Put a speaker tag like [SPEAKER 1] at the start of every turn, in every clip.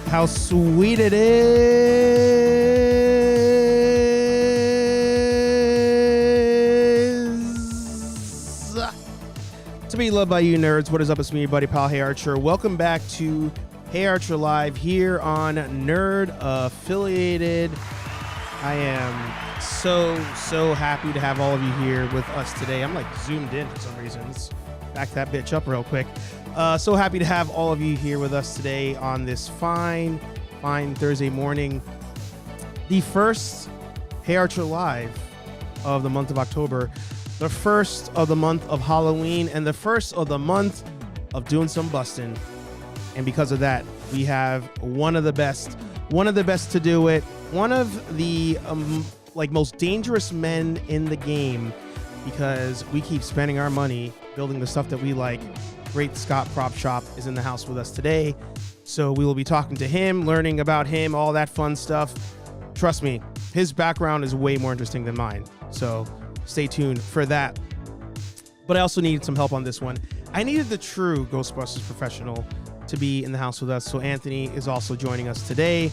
[SPEAKER 1] how sweet it is to be loved by you nerds. What is up? It's me, your buddy pal HeyArcher. Welcome back to HeyArcher Live here on Nerd Affiliated. I am so happy to have all of you here with us today. I'm like zoomed in for some reason. Let's back that bitch up real quick. So happy to have all of you here with us today on this fine Thursday morning. The first HeyArcher Live of the month of October, the first of the month of Halloween, and the first of the month of doing some busting. And because of that, we have one of the best to do it. One of the most dangerous men in the game, because we keep spending our money building the stuff that we like. Great Scott Prop Shop is in the house with us today. So we will be talking to him, learning about him, all that fun stuff. Trust me, his background is way more interesting than mine. So stay tuned for that. But I also needed some help on this one. I needed the true Ghostbusters professional to be in the house with us. So Anthony is also joining us today.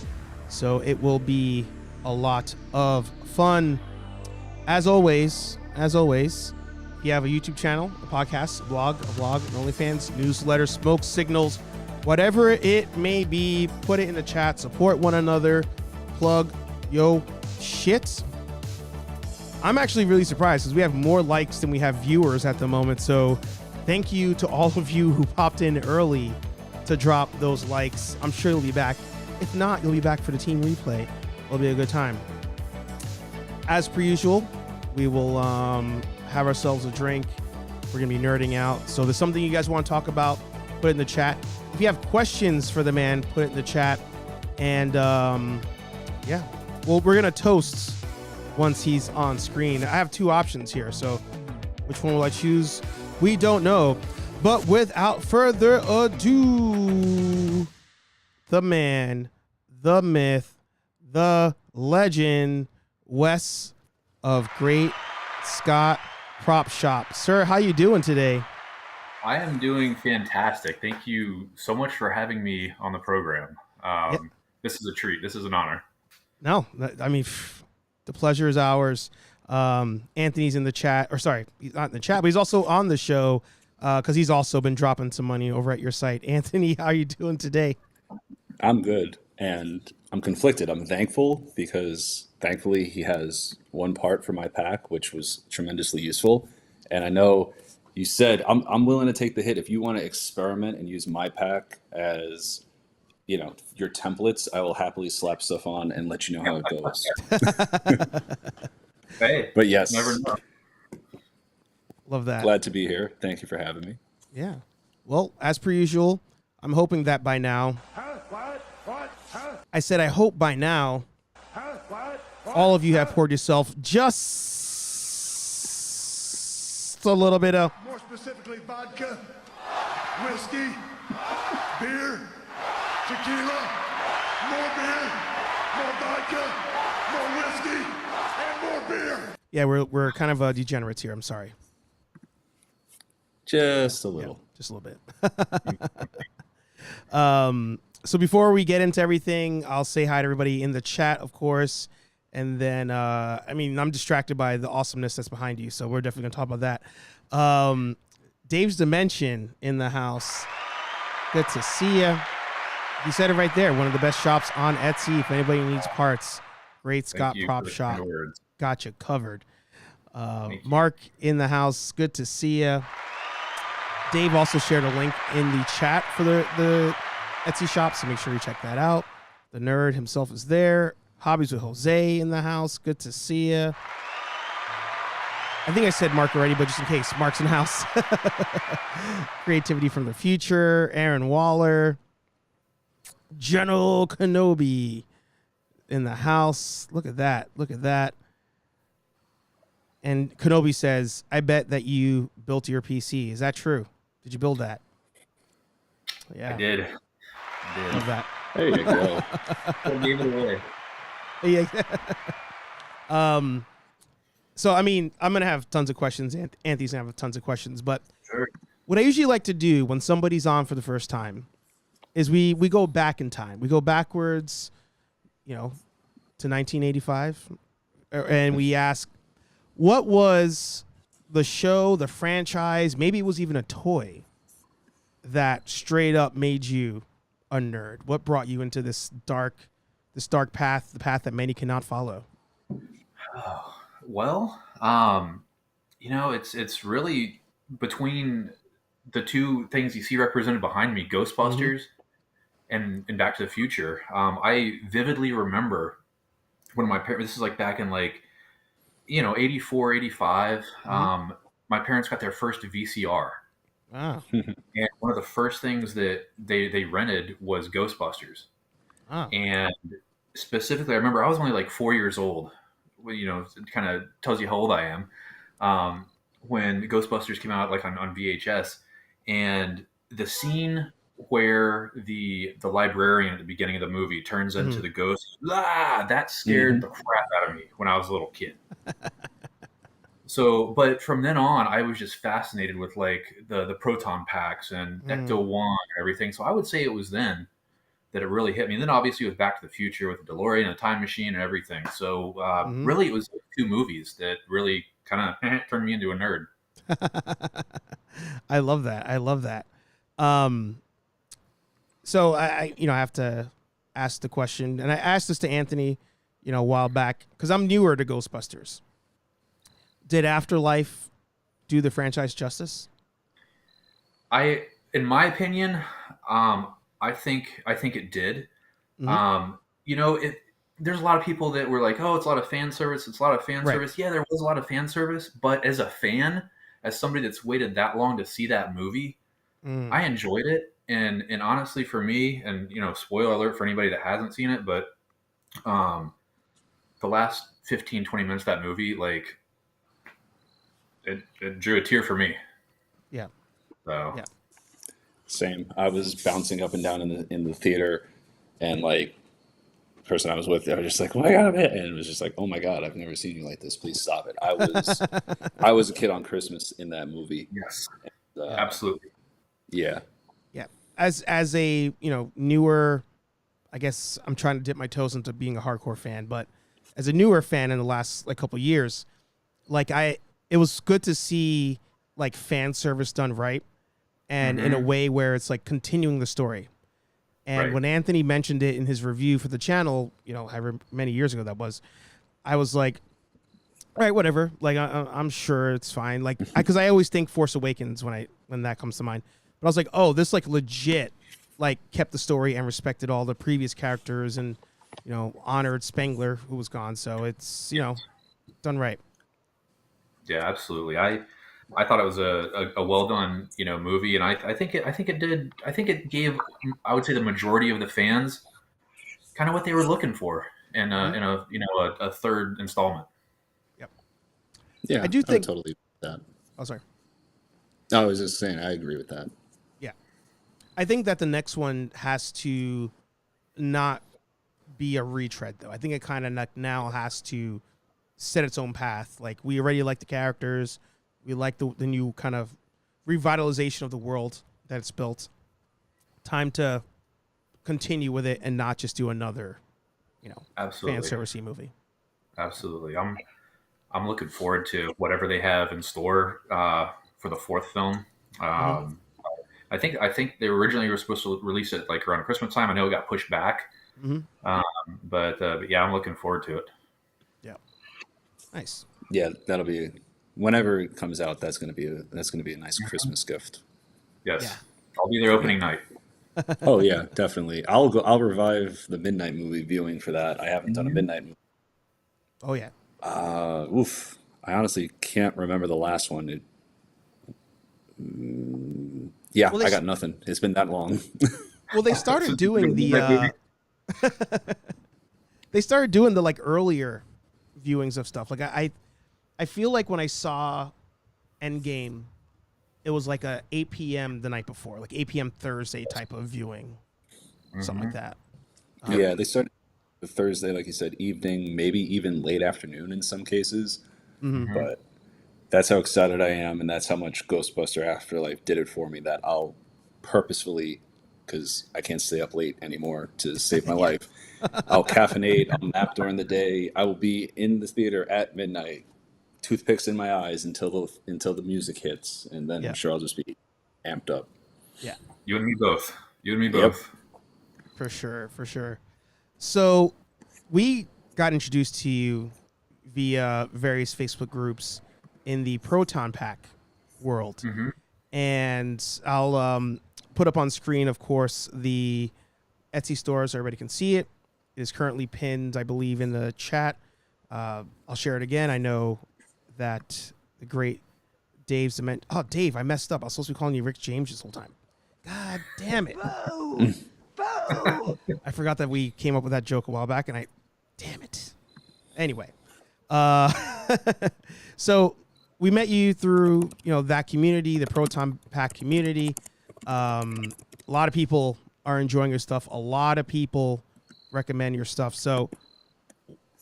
[SPEAKER 1] So it will be a lot of fun. As always, if you have a YouTube channel, a podcast, a blog, an OnlyFans, newsletter, smoke signals, whatever it may be, put it in the chat. Support one another. Plug yo shit. I'm actually really surprised because we have more likes than we have viewers at the moment. So thank you to all of you who popped in early to drop those likes. I'm sure you'll be back. If not, you'll be back for the team replay. It'll be a good time. As per usual, we will have ourselves a drink. We're going to be nerding out. So if there's something you guys want to talk about, put it in the chat. If you have questions for the man, put it in the chat. And yeah, well, we're going to toast once he's on screen. I have two options here. So which one will I choose? We don't know. But without further ado, the man, the myth, the legend, Wes of Great Scott Prop Shop. Sir, how you doing today?
[SPEAKER 2] I am doing fantastic. Thank you so much for having me on the program.
[SPEAKER 1] Yep.
[SPEAKER 2] This is a treat. This is an honor.
[SPEAKER 1] No, I mean, the pleasure is ours. Anthony's in the chat, or sorry, he's not in the chat, but he's also on the show because he's also been dropping some money over at your site. Anthony, how are you doing today?
[SPEAKER 3] I'm good, and I'm conflicted. I'm thankful because thankfully he has one part for my pack, which was tremendously useful. And I know you said I'm willing to take the hit if you want to experiment and use my pack as, you know, your templates. I will happily slap stuff on and let you know how it goes.
[SPEAKER 2] Hey,
[SPEAKER 3] but yes,
[SPEAKER 2] never know.
[SPEAKER 1] Love that.
[SPEAKER 3] Glad to be here. Thank you for having me.
[SPEAKER 1] Yeah. Well, as per usual, I'm hoping that by now. I said I hope by now all of you have poured yourself just a little bit of,
[SPEAKER 4] more specifically, vodka, whiskey, beer, tequila, more beer, more vodka, more whiskey, and more beer.
[SPEAKER 1] Yeah, we're kind of degenerates here. I'm sorry.
[SPEAKER 3] Just a little.
[SPEAKER 1] Yeah, just a little bit. So before we get into everything, I'll say hi to everybody in the chat, of course. And then, I mean, I'm distracted by the awesomeness that's behind you, so we're definitely going to talk about that. Dave's Dimension in the house. Good to see you. You said it right there. One of the best shops on Etsy. If anybody needs parts, Great Scott Prop Shop. Got you covered. Mark in the house. Good to see you. Dave also shared a link in the chat for the Etsy shop, so make sure you check that out. The nerd himself is there. Hobbies with Jose in the house. Good to see you. I think I said Mark already, but just in case, Mark's in the house. Creativity from the Future. Aaron Waller. General Kenobi in the house. Look at that. Look at that. And Kenobi says, I bet that you built your PC. Is that true? Did you build that? Yeah.
[SPEAKER 2] I did.
[SPEAKER 1] Love that.
[SPEAKER 3] There you go.
[SPEAKER 2] Don't give it away.
[SPEAKER 1] Yeah. So, I mean, I'm going to have tons of questions. Anthony's going to have tons of questions. But
[SPEAKER 2] Sure.
[SPEAKER 1] what I usually like to do when somebody's on for the first time is we go back in time. We go backwards, to 1985, and we ask, what was the show, the franchise, maybe it was even a toy that straight up made you a nerd? What brought you into this dark path, the path that many cannot follow?
[SPEAKER 2] Well, it's really between the two things you see represented behind me, Ghostbusters and Back to the Future. I vividly remember when my parents, this is like back in 84, 85, my parents got their first VCR.
[SPEAKER 1] Ah.
[SPEAKER 2] And one of the first things that they rented was Ghostbusters.
[SPEAKER 1] Ah.
[SPEAKER 2] And specifically, I remember I was only like 4 years old. Well, it kind of tells you how old I am. When Ghostbusters came out, like on VHS, and the scene where the librarian at the beginning of the movie turns into the ghost, that scared the crap out of me when I was a little kid. So, but from then on, I was just fascinated with like the Proton Packs and Ecto-1 and everything. So I would say it was then that it really hit me. And then obviously it was Back to the Future with the DeLorean, a time machine, and everything. So really, it was two movies that really kind of turned me into a nerd.
[SPEAKER 1] I love that. So I have to ask the question, and I asked this to Anthony, a while back, because I'm newer to Ghostbusters. Did Afterlife do the franchise justice?
[SPEAKER 2] In my opinion, I think it did. There's a lot of people that were like, "Oh, it's a lot of fan service. It's a lot of fan service." Yeah, there was a lot of fan service, but as a fan, as somebody that's waited that long to see that movie, I enjoyed it. And honestly, for me, and spoiler alert for anybody that hasn't seen it, but the last 15, 20 minutes of that movie, like it drew a tear for me.
[SPEAKER 1] Yeah.
[SPEAKER 2] So.
[SPEAKER 1] Yeah.
[SPEAKER 3] Same. I was bouncing up and down in the theater, and like the person I was with, they were just like, "Oh my god, man!" And it was just like, "Oh my god, I've never seen you like this. Please stop it." I was a kid on Christmas in that movie.
[SPEAKER 2] Yes.
[SPEAKER 3] And,
[SPEAKER 2] absolutely.
[SPEAKER 3] Yeah.
[SPEAKER 1] Yeah. As a newer, I guess I'm trying to dip my toes into being a hardcore fan, but as a newer fan in the last couple of years, it was good to see like fan service done right. And in a way where it's like continuing the story. And when Anthony mentioned it in his review for the channel, however many years ago that was, I was like, all right, whatever. Like, I'm sure it's fine. Like, because I always think Force Awakens when that comes to mind. But I was like, oh, this like legit, like kept the story and respected all the previous characters and, honored Spengler, who was gone. So it's, done right.
[SPEAKER 2] Yeah, absolutely. I thought it was a well done movie, and I think it gave, I would say, the majority of the fans kind of what they were looking for in a third installment.
[SPEAKER 1] Yep.
[SPEAKER 3] Yeah,
[SPEAKER 1] I do think
[SPEAKER 3] totally that.
[SPEAKER 1] Oh, sorry.
[SPEAKER 3] No, I was just saying I agree with that.
[SPEAKER 1] Yeah, I think that the next one has to not be a retread, though. I think it kind of now has to set its own path. Like, we already like the characters. We like the new kind of revitalization of the world that it's built. Time to continue with it and not just do another,
[SPEAKER 2] Absolutely.
[SPEAKER 1] fan servicey movie.
[SPEAKER 2] Absolutely. I'm looking forward to whatever they have in store for the fourth film. I think they originally were supposed to release it like around Christmas time. I know it got pushed back, but yeah, I'm looking forward to it.
[SPEAKER 1] Yeah, nice.
[SPEAKER 3] Yeah, that'll be. Whenever it comes out, that's gonna be a nice Christmas gift.
[SPEAKER 2] Yes,
[SPEAKER 1] Yeah.
[SPEAKER 2] I'll be there opening night.
[SPEAKER 3] Oh yeah, definitely. I'll revive the midnight movie viewing for that. I haven't done a midnight movie.
[SPEAKER 1] Oh yeah.
[SPEAKER 3] I honestly can't remember the last one. Yeah,
[SPEAKER 1] Well,
[SPEAKER 3] I got nothing. It's been that long.
[SPEAKER 1] Well, they started doing the they started doing the like earlier viewings of stuff. Like I feel like when I saw Endgame, it was like a 8 p.m. the night before, like 8 p.m. Thursday type of viewing, something like that.
[SPEAKER 3] Yeah, they started the Thursday, like you said, evening, maybe even late afternoon in some cases. But that's how excited I am, and that's how much Ghostbuster Afterlife did it for me, that I'll purposefully because I can't stay up late anymore to save my life. I'll caffeinate, I'll nap during the day. I will be in the theater at midnight, toothpicks in my eyes until the music hits, and then
[SPEAKER 1] Yeah.
[SPEAKER 3] I'm sure I'll just be amped up.
[SPEAKER 1] Yeah,
[SPEAKER 2] You and me both. You and me
[SPEAKER 3] Yep.
[SPEAKER 2] both.
[SPEAKER 1] for sure, for sure. So we got introduced to you via various Facebook groups in the Proton Pack world.
[SPEAKER 2] Mhm.
[SPEAKER 1] And I'll put up on screen, of course, the Etsy store so everybody can see it. It is currently pinned, I believe, in the chat. I'll share it again. I know that the great Dave Cement. Oh, Dave, I messed up. I was supposed to be calling you Rick James this whole time. God damn it. Bo! Bo! I forgot that we came up with that joke a while back, and damn it. Anyway, so we met you through, that community, the Proton Pack community. A lot of people are enjoying your stuff. A lot of people recommend your stuff. So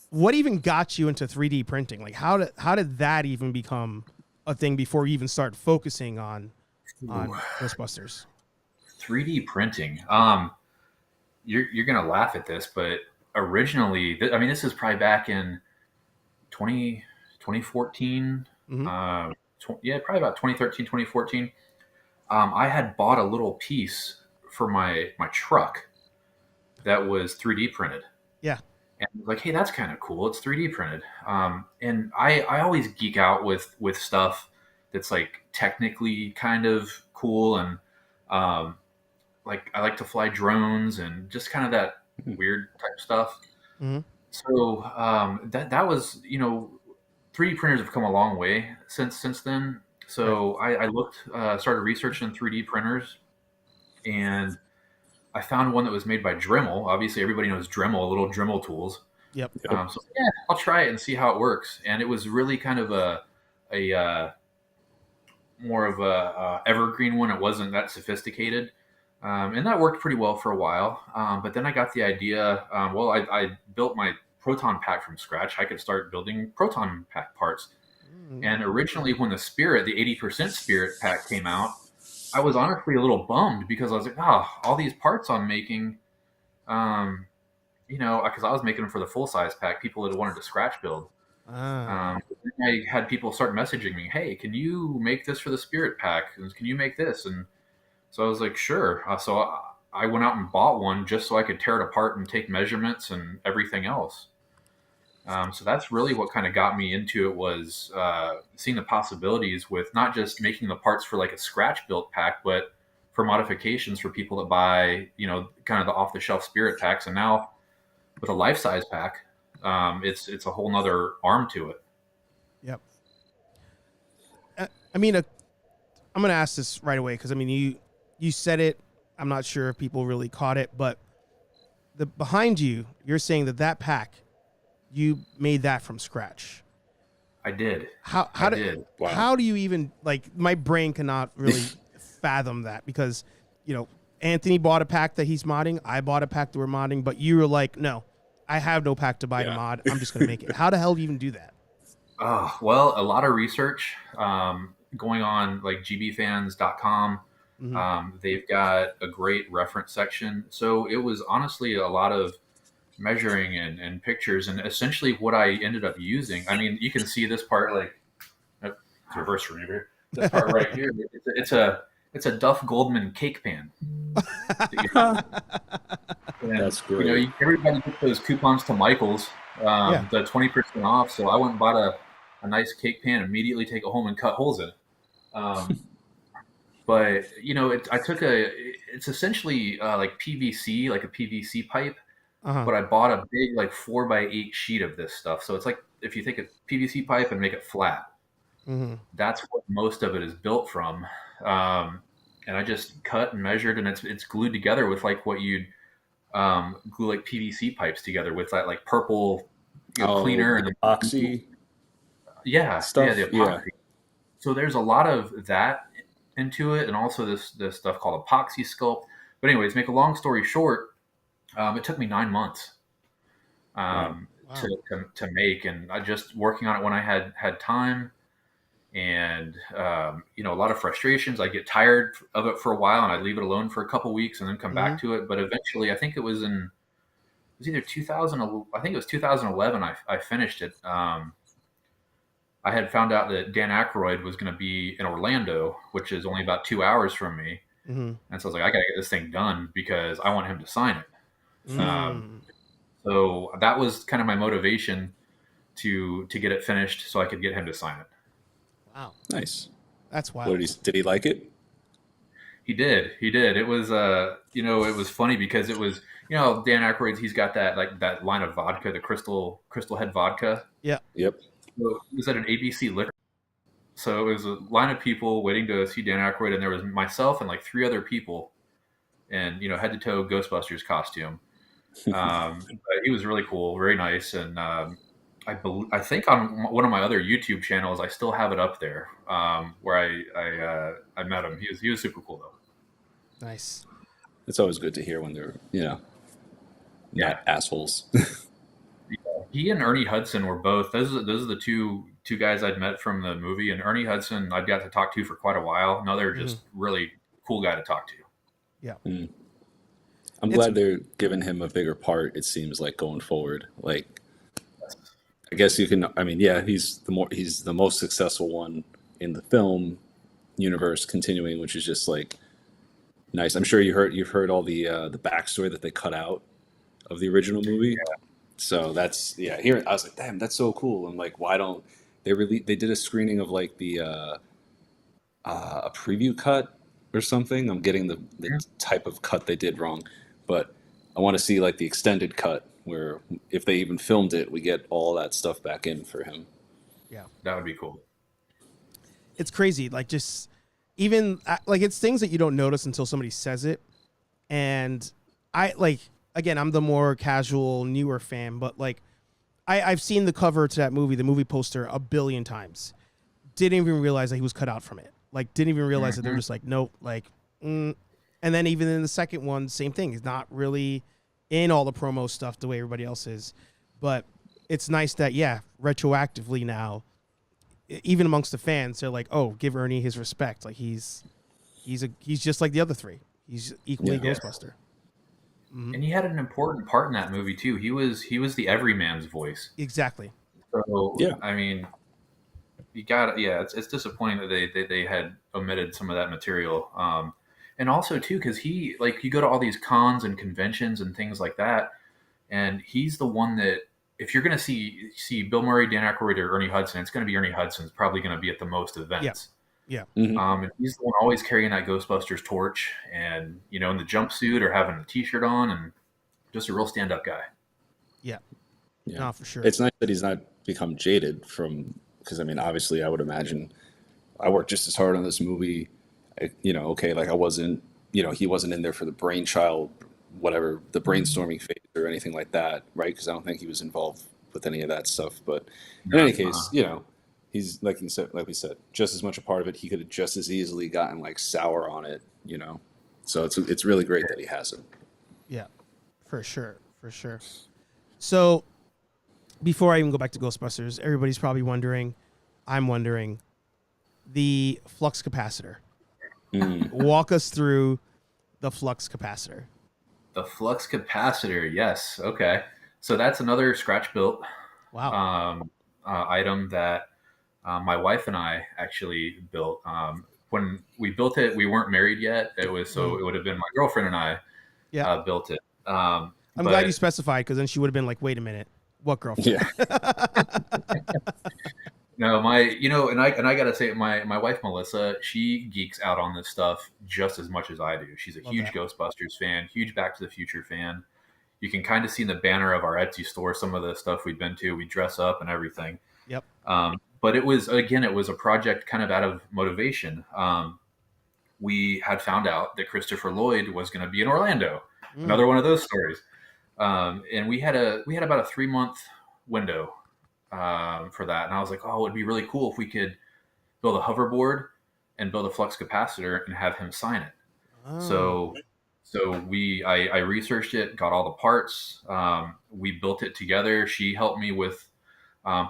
[SPEAKER 1] what even got you into 3D printing? Like how did that even become a thing before you even start focusing on Ghostbusters?
[SPEAKER 2] 3D printing. You're gonna laugh at this, but originally, this is probably back in 2014.
[SPEAKER 1] Mm-hmm.
[SPEAKER 2] Probably about 2013, 2014. I had bought a little piece for my truck that was 3D printed.
[SPEAKER 1] Yeah.
[SPEAKER 2] And I was like, hey, that's kind of cool. It's 3D printed. And I always geek out with stuff that's like technically kind of cool. And like I like to fly drones and just kind of that weird type stuff.
[SPEAKER 1] Mm-hmm.
[SPEAKER 2] So that was, 3D printers have come a long way since then. So I looked, started researching 3D printers, and I found one that was made by Dremel. Obviously, everybody knows Dremel, little Dremel tools.
[SPEAKER 1] Yep.
[SPEAKER 2] So yeah, I'll try it and see how it works. And it was really kind of a more of a evergreen one. It wasn't that sophisticated, and that worked pretty well for a while. But then I got the idea. I built my Proton Pack from scratch. I could start building Proton Pack parts. And originally, when the 80% Spirit pack came out, I was honestly a little bummed because I was like, all these parts I'm making, because I was making them for the full size pack, people that wanted to scratch build. I had people start messaging me, hey, can you make this for the Spirit pack? Can you make this? And so I was like, sure. So I went out and bought one just so I could tear it apart and take measurements and everything else. So that's really what kind of got me into it, was seeing the possibilities with not just making the parts for like a scratch built pack, but for modifications for people that buy, kind of the off the shelf Spirit packs. And now with a life size pack, it's a whole nother arm to it.
[SPEAKER 1] Yep. I'm going to ask this right away, because you said it. I'm not sure if people really caught it, but behind you're saying that pack, you made that from scratch.
[SPEAKER 2] I did.
[SPEAKER 1] How
[SPEAKER 2] did.
[SPEAKER 3] Wow.
[SPEAKER 1] How do you even, like, my brain cannot really fathom that, because, Anthony bought a pack that he's modding. I bought a pack that we're modding, but you were like, no, I have no pack to buy to mod. I'm just going to make it. How the hell do you even do that?
[SPEAKER 2] Well, a lot of research going on, like gbfans.com.
[SPEAKER 1] Mm-hmm.
[SPEAKER 2] They've got a great reference section. So it was honestly a lot of measuring and pictures, and essentially what I ended up using. You can see this part, like it's reverse from here. This part right here, it's a Duff Goldman cake pan.
[SPEAKER 3] That's great.
[SPEAKER 2] Everybody gets those coupons to Michael's, the 20% off. So I went and bought a nice cake pan, immediately take it home and cut holes in it. But I took it's essentially like PVC, like a PVC pipe.
[SPEAKER 1] Uh-huh.
[SPEAKER 2] But I bought a big, like 4x8 sheet of this stuff. So it's like if you take a PVC pipe and make it flat, that's what most of it is built from. And I just cut and measured, and it's glued together with like what you'd glue like PVC pipes together with, that like purple cleaner and
[SPEAKER 3] epoxy.
[SPEAKER 2] Yeah,
[SPEAKER 3] stuff.
[SPEAKER 2] Yeah, the epoxy. So there's a lot of that into it, and also this stuff called epoxy sculpt. But anyways, make a long story short. It took me 9 months to make, and I just working on it when I had time. and a lot of frustrations. I get tired of it for a while, and I'd leave it alone for a couple weeks, and then come
[SPEAKER 1] Mm-hmm.
[SPEAKER 2] back to it. But eventually, I think it was either 2000. I think it was 2011. I finished it. I had found out that Dan Aykroyd was going to be in Orlando, which is only about 2 hours from me,
[SPEAKER 1] Mm-hmm.
[SPEAKER 2] and so I was like, I got to get this thing done because I want him to sign it.
[SPEAKER 1] Mm.
[SPEAKER 2] So that was kind of my motivation to get it finished, so I could get him to sign it.
[SPEAKER 1] Wow,
[SPEAKER 3] Nice.
[SPEAKER 1] that's
[SPEAKER 3] What
[SPEAKER 1] wild.
[SPEAKER 3] did he like it?
[SPEAKER 2] He did. He did. It was, it was funny because it was, Dan Aykroyd's. He's got that line of vodka, the Crystal Head vodka.
[SPEAKER 1] Yeah.
[SPEAKER 3] Yep.
[SPEAKER 2] So it was at an ABC liquor. So it was a line of people waiting to see Dan Aykroyd, and there was myself and like three other people, and head to toe Ghostbusters costume. But he was really cool, very nice, and I think on one of my other YouTube channels, I still have it up there, where I met him. He was super cool though.
[SPEAKER 1] Nice.
[SPEAKER 3] It's always good to hear when they're not assholes.
[SPEAKER 2] He and Ernie Hudson were both. Those are the two guys I'd met from the movie, and Ernie Hudson I'd got to talk to for quite a while. Another just really cool guy to talk to.
[SPEAKER 1] Yeah.
[SPEAKER 3] I'm glad they're giving him a bigger part. It seems like going forward, like I guess you can. I mean, yeah, he's the most successful one in the film universe, continuing, which is just like nice. I'm sure you've heard all the backstory that they cut out of the original movie.
[SPEAKER 2] Yeah.
[SPEAKER 3] So that's Here I was like, damn, that's so cool. And like, why don't they did a screening of like the a preview cut or something. I'm getting the type of cut they did wrong, but I want to see like the extended cut where if they even filmed it, we get all that stuff back in for him.
[SPEAKER 1] Yeah.
[SPEAKER 2] That would be cool.
[SPEAKER 1] It's crazy. Like just even like it's things that you don't notice until somebody says it. And again, I'm the more casual, newer fan, but like I've seen the cover to that movie, the movie poster, a billion times. Didn't even realize that he was cut out from it. Like, didn't even realize that they're just like, nope, like, And then even in the second one, same thing. He's not really in all the promo stuff the way everybody else is. But it's nice that, retroactively now, even amongst the fans, they're like, oh, give Ernie his respect. Like, he's just like the other three. He's equally Ghostbuster.
[SPEAKER 2] And he had an important part in that movie too. He was the everyman's voice.
[SPEAKER 1] Exactly.
[SPEAKER 2] So I mean, you got it's disappointing that they had omitted some of that material. And also too, because you go to all these cons and conventions and things like that, and he's the one that if you're going to see Bill Murray, Dan Aykroyd, or Ernie Hudson, it's going to be Ernie Hudson's probably going to be at the most events.
[SPEAKER 1] Yeah.
[SPEAKER 2] And he's the one always carrying that Ghostbusters torch, and in the jumpsuit or having the T-shirt on, and just a real stand-up guy.
[SPEAKER 1] Yeah.
[SPEAKER 3] Yeah,
[SPEAKER 1] no, for sure.
[SPEAKER 3] It's nice that he's not become jaded because I mean, obviously, I would imagine I worked just as hard on this movie. Like I wasn't, he wasn't in there for the brainchild, whatever, the brainstorming phase or anything like that, right? Because I don't think he was involved with any of that stuff. But in any case, he's like we said, just as much a part of it. He could have just as easily gotten like sour on it, So it's really great that he has it.
[SPEAKER 1] Yeah, for sure. So before I even go back to Ghostbusters, everybody's probably wondering, I'm wondering, the flux capacitor. Walk us through the flux capacitor.
[SPEAKER 2] The flux capacitor, yes. Okay. So that's another scratch-built item that my wife and I actually built. When we built it, we weren't married yet. It was it would have been my girlfriend and I built it.
[SPEAKER 1] I'm glad you specified, because then she would have been like, wait a minute, what girlfriend?
[SPEAKER 3] Yeah.
[SPEAKER 2] No, and I gotta say, my wife Melissa, she geeks out on this stuff just as much as I do. She's a huge Ghostbusters fan, huge Back to the Future fan. You can kind of see in the banner of our Etsy store some of the stuff we've been to. We dress up and everything.
[SPEAKER 1] Yep.
[SPEAKER 2] But it was a project kind of out of motivation. We had found out that Christopher Lloyd was going to be in Orlando. Another one of those stories. And we had about a 3-month window for that. And I was like, oh, it'd be really cool if we could build a hoverboard and build a flux capacitor and have him sign it. So I researched it, got all the parts. We built it together. She helped me with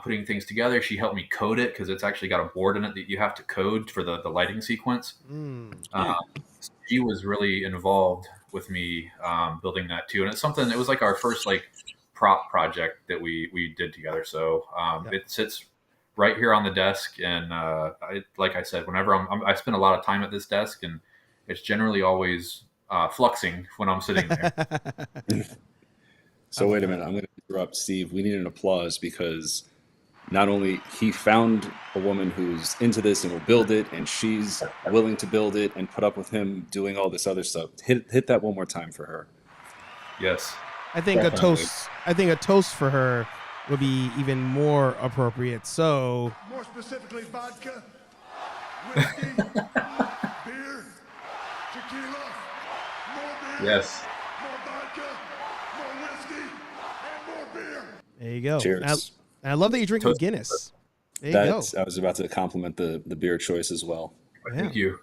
[SPEAKER 2] putting things together. She helped me code it because it's actually got a board in it that you have to code for the lighting sequence. So she was really involved with me building that too, and it's something. It was like our first like prop project that we did together. So it sits right here on the desk, and like I said, whenever I spend a lot of time at this desk, and it's generally always fluxing when I'm sitting there.
[SPEAKER 3] So wait a minute, I'm going to interrupt Steve. We need an applause because not only he found a woman who's into this and will build it, and she's willing to build it and put up with him doing all this other stuff. Hit that one more time for her.
[SPEAKER 2] Yes.
[SPEAKER 1] I think
[SPEAKER 2] Definitely.
[SPEAKER 1] a toast for her would be even more appropriate. So
[SPEAKER 4] More specifically, vodka, whiskey, beer, tequila, more beer,
[SPEAKER 2] Yes.
[SPEAKER 4] more vodka, more whiskey, and more beer.
[SPEAKER 1] there you go.
[SPEAKER 3] Cheers.
[SPEAKER 1] And I love that you're drinking
[SPEAKER 2] Toast.
[SPEAKER 1] Guinness. There you go.
[SPEAKER 3] I was about to compliment the beer choice as well.
[SPEAKER 2] Thank you.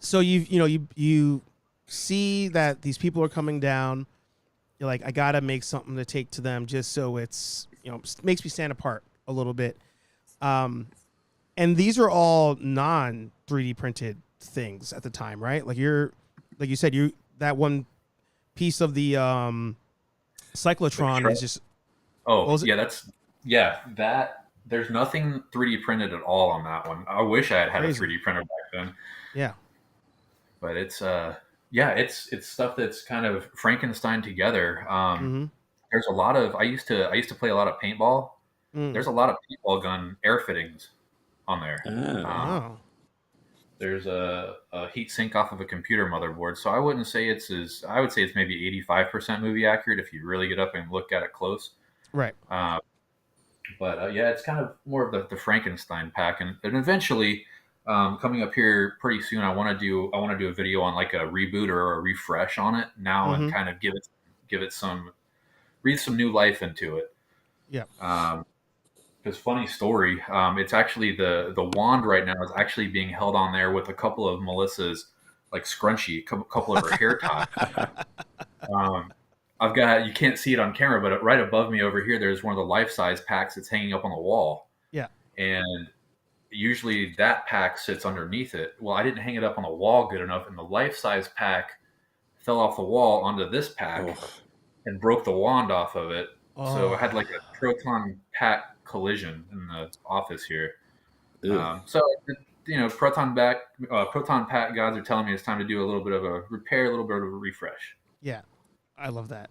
[SPEAKER 1] So you see that these people are coming down. You're like, I gotta make something to take to them, just so it's makes me stand apart a little bit. And these are all non 3D printed things at the time, right? Like you said, that one piece of the cyclotron is just
[SPEAKER 2] Oh, yeah, that there's nothing 3D printed at all on that one. I wish I had
[SPEAKER 1] Crazy.
[SPEAKER 2] a 3D printer back then,
[SPEAKER 1] yeah.
[SPEAKER 2] but it's stuff that's kind of Frankenstein together. There's a lot of I used to play a lot of paintball. There's a lot of paintball gun air fittings on there.
[SPEAKER 1] Oh.
[SPEAKER 2] There's a heat sink off of a computer motherboard, so I wouldn't say I would say it's maybe 85% movie accurate if you really get up and look at it close.
[SPEAKER 1] Right.
[SPEAKER 2] But it's kind of more of the Frankenstein pack, and eventually, coming up here pretty soon, I want to do a video on like a reboot or a refresh on it now, and kind of breathe some new life into it.
[SPEAKER 1] Yeah.
[SPEAKER 2] Because funny story, it's actually the wand right now is actually being held on there with a couple of Melissa's like scrunchie, couple of her hair ties. I've got, you can't see it on camera, but right above me over here, there's one of the life-size packs that's hanging up on the wall.
[SPEAKER 1] Yeah.
[SPEAKER 2] And usually that pack sits underneath it. Well, I didn't hang it up on the wall good enough, and the life-size pack fell off the wall onto this pack and broke the wand off of it. So I had like a Proton Pack collision in the office here. Proton Pack gods are telling me it's time to do a little bit of a repair, a little bit of a refresh.
[SPEAKER 1] Yeah. I love that.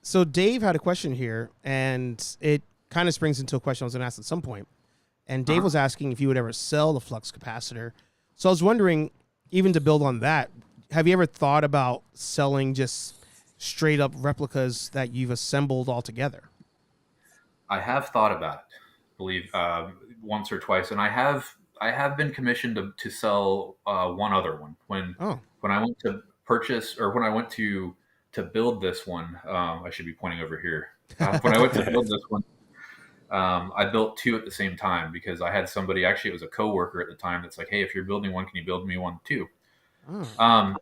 [SPEAKER 1] So Dave had a question here, and it kind of springs into a question I was going to ask at some point. And Dave was asking if you would ever sell the flux capacitor. So I was wondering, even to build on that, have you ever thought about selling just straight up replicas that you've assembled all together?
[SPEAKER 2] I have thought about it, believe once or twice, and I have been commissioned to sell one other one. When I went to purchase, or when I went to build this one, I should be pointing over here. When I went to build this one, I built two at the same time because I had somebody, actually it was a coworker at the time, that's like, hey, if you're building one, can you build me one too? I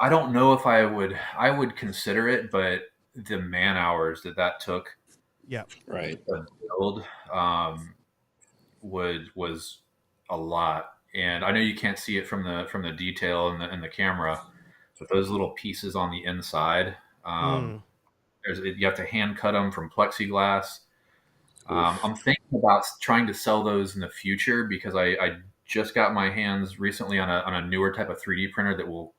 [SPEAKER 2] don't know if I would consider it, but the man hours that took,
[SPEAKER 3] Right,
[SPEAKER 2] to build was a lot. And I know you can't see it from the detail in the camera, but those little pieces on the inside, you have to hand cut them from plexiglass. I'm thinking about trying to sell those in the future because I just got my hands recently on a newer type of 3D printer that will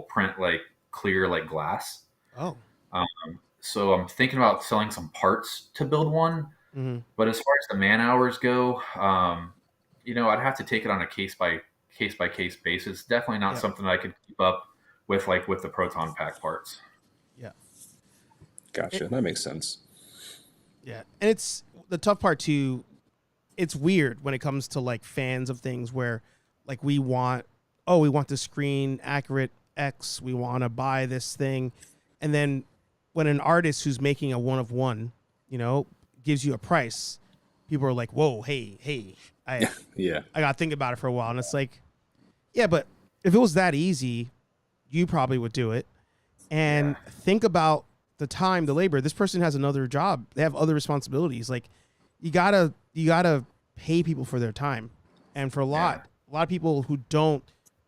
[SPEAKER 2] print like clear like glass. So I'm thinking about selling some parts to build one. But as far as the man hours go, I'd have to take it on a case by case basis. Definitely not something I could keep up with the Proton Pack parts.
[SPEAKER 1] Yeah.
[SPEAKER 3] Gotcha. That makes sense.
[SPEAKER 1] Yeah. And it's the tough part too. It's weird when it comes to like fans of things where like we want the screen accurate X, we want to buy this thing. And then when an artist who's making a one of one, gives you a price, people are like, whoa, hey, I got to think about it for a while. And it's like, yeah, but if it was that easy, you probably would do it. And think about the time, the labor. This person has another job. They have other responsibilities. Like you gotta pay people for their time. And for a lot of people who don't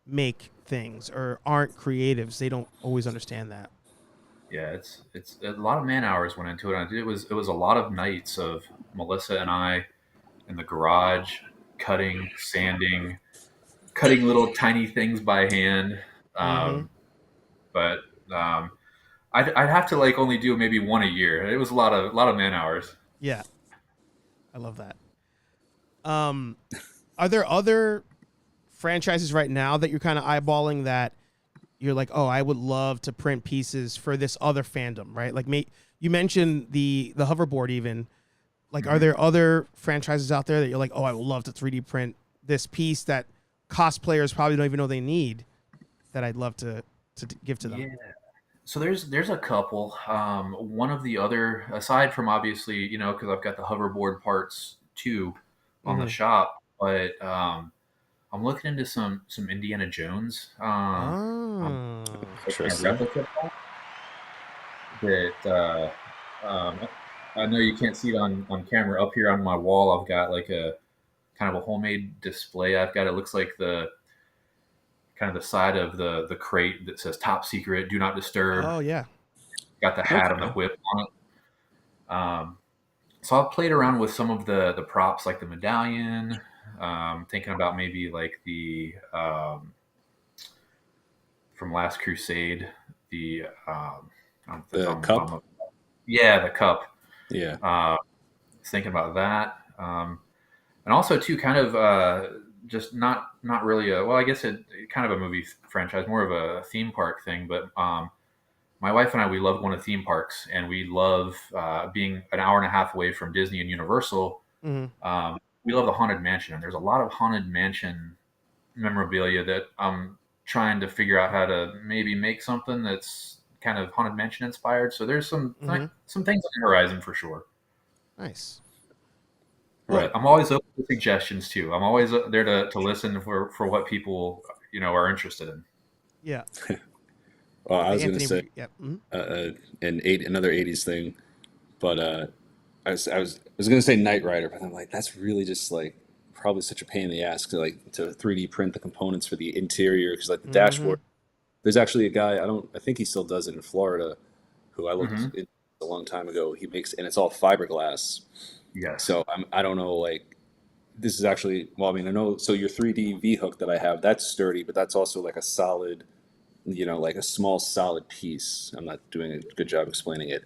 [SPEAKER 1] make things or aren't creatives, they don't always understand that.
[SPEAKER 2] Yeah, it's a lot of man hours went into it. It was a lot of nights of Melissa and I in the garage cutting, sanding, cutting little tiny things by hand.
[SPEAKER 1] Mm-hmm.
[SPEAKER 2] But I'd have to like only do maybe one a year. It was a lot of man hours.
[SPEAKER 1] Yeah, I love that. Are there other franchises right now that you're kind of eyeballing that you're like, oh, I would love to print pieces for this other fandom, right? Like, you mentioned the hoverboard even. Like, are there other franchises out there that you're like, oh, I would love to 3D print this piece that cosplayers probably don't even know they need, that I'd love to give to them?
[SPEAKER 2] Yeah. So there's a couple. One of the other, aside from obviously, you know, because I've got the hoverboard parts too on the shop, but I'm looking into some Indiana Jones.
[SPEAKER 3] Interesting.
[SPEAKER 2] Replica that I know you can't see it on camera. Up here on my wall, I've got like a kind of a homemade display. I've got, it looks like the kind of the side of the crate that says "Top Secret, Do Not Disturb."
[SPEAKER 1] Oh yeah.
[SPEAKER 2] Got the hat and the whip on it. So I've played around with some of the props, like the medallion. Thinking about maybe like the from Last Crusade, the
[SPEAKER 3] cup.
[SPEAKER 2] Yeah, the cup.
[SPEAKER 3] Yeah.
[SPEAKER 2] Thinking about that, and also too, kind of just not really a, well, I guess it kind of a movie franchise, more of a theme park thing. But my wife and I, we love going to theme parks, and we love being an hour and a half away from Disney and Universal.
[SPEAKER 1] Mm-hmm.
[SPEAKER 2] We love the Haunted Mansion, and there's a lot of Haunted Mansion memorabilia that I'm trying to figure out how to maybe make something that's kind of Haunted Mansion inspired. So there's some things on the horizon for sure.
[SPEAKER 1] Nice.
[SPEAKER 2] Right. I'm always open to suggestions too. I'm always there to listen for what people, you know, are interested in.
[SPEAKER 1] Yeah.
[SPEAKER 3] Well, I was going to
[SPEAKER 1] Anthony,
[SPEAKER 3] say
[SPEAKER 1] yeah. Mm-hmm.
[SPEAKER 3] another '80s thing, but I was going to say Knight Rider, but I'm like, that's really just like probably such a pain in the ass to 3D print the components for the interior, because like the dashboard. There's actually a guy, I think he still does it in Florida, who I looked at a long time ago. He makes, and it's all fiberglass.
[SPEAKER 2] Yes.
[SPEAKER 3] So I don't know, like, this is actually, well, I mean, I know, so your 3D V hook that I have, that's sturdy, but that's also like a solid, you know, like a small solid piece. I'm not doing a good job explaining it.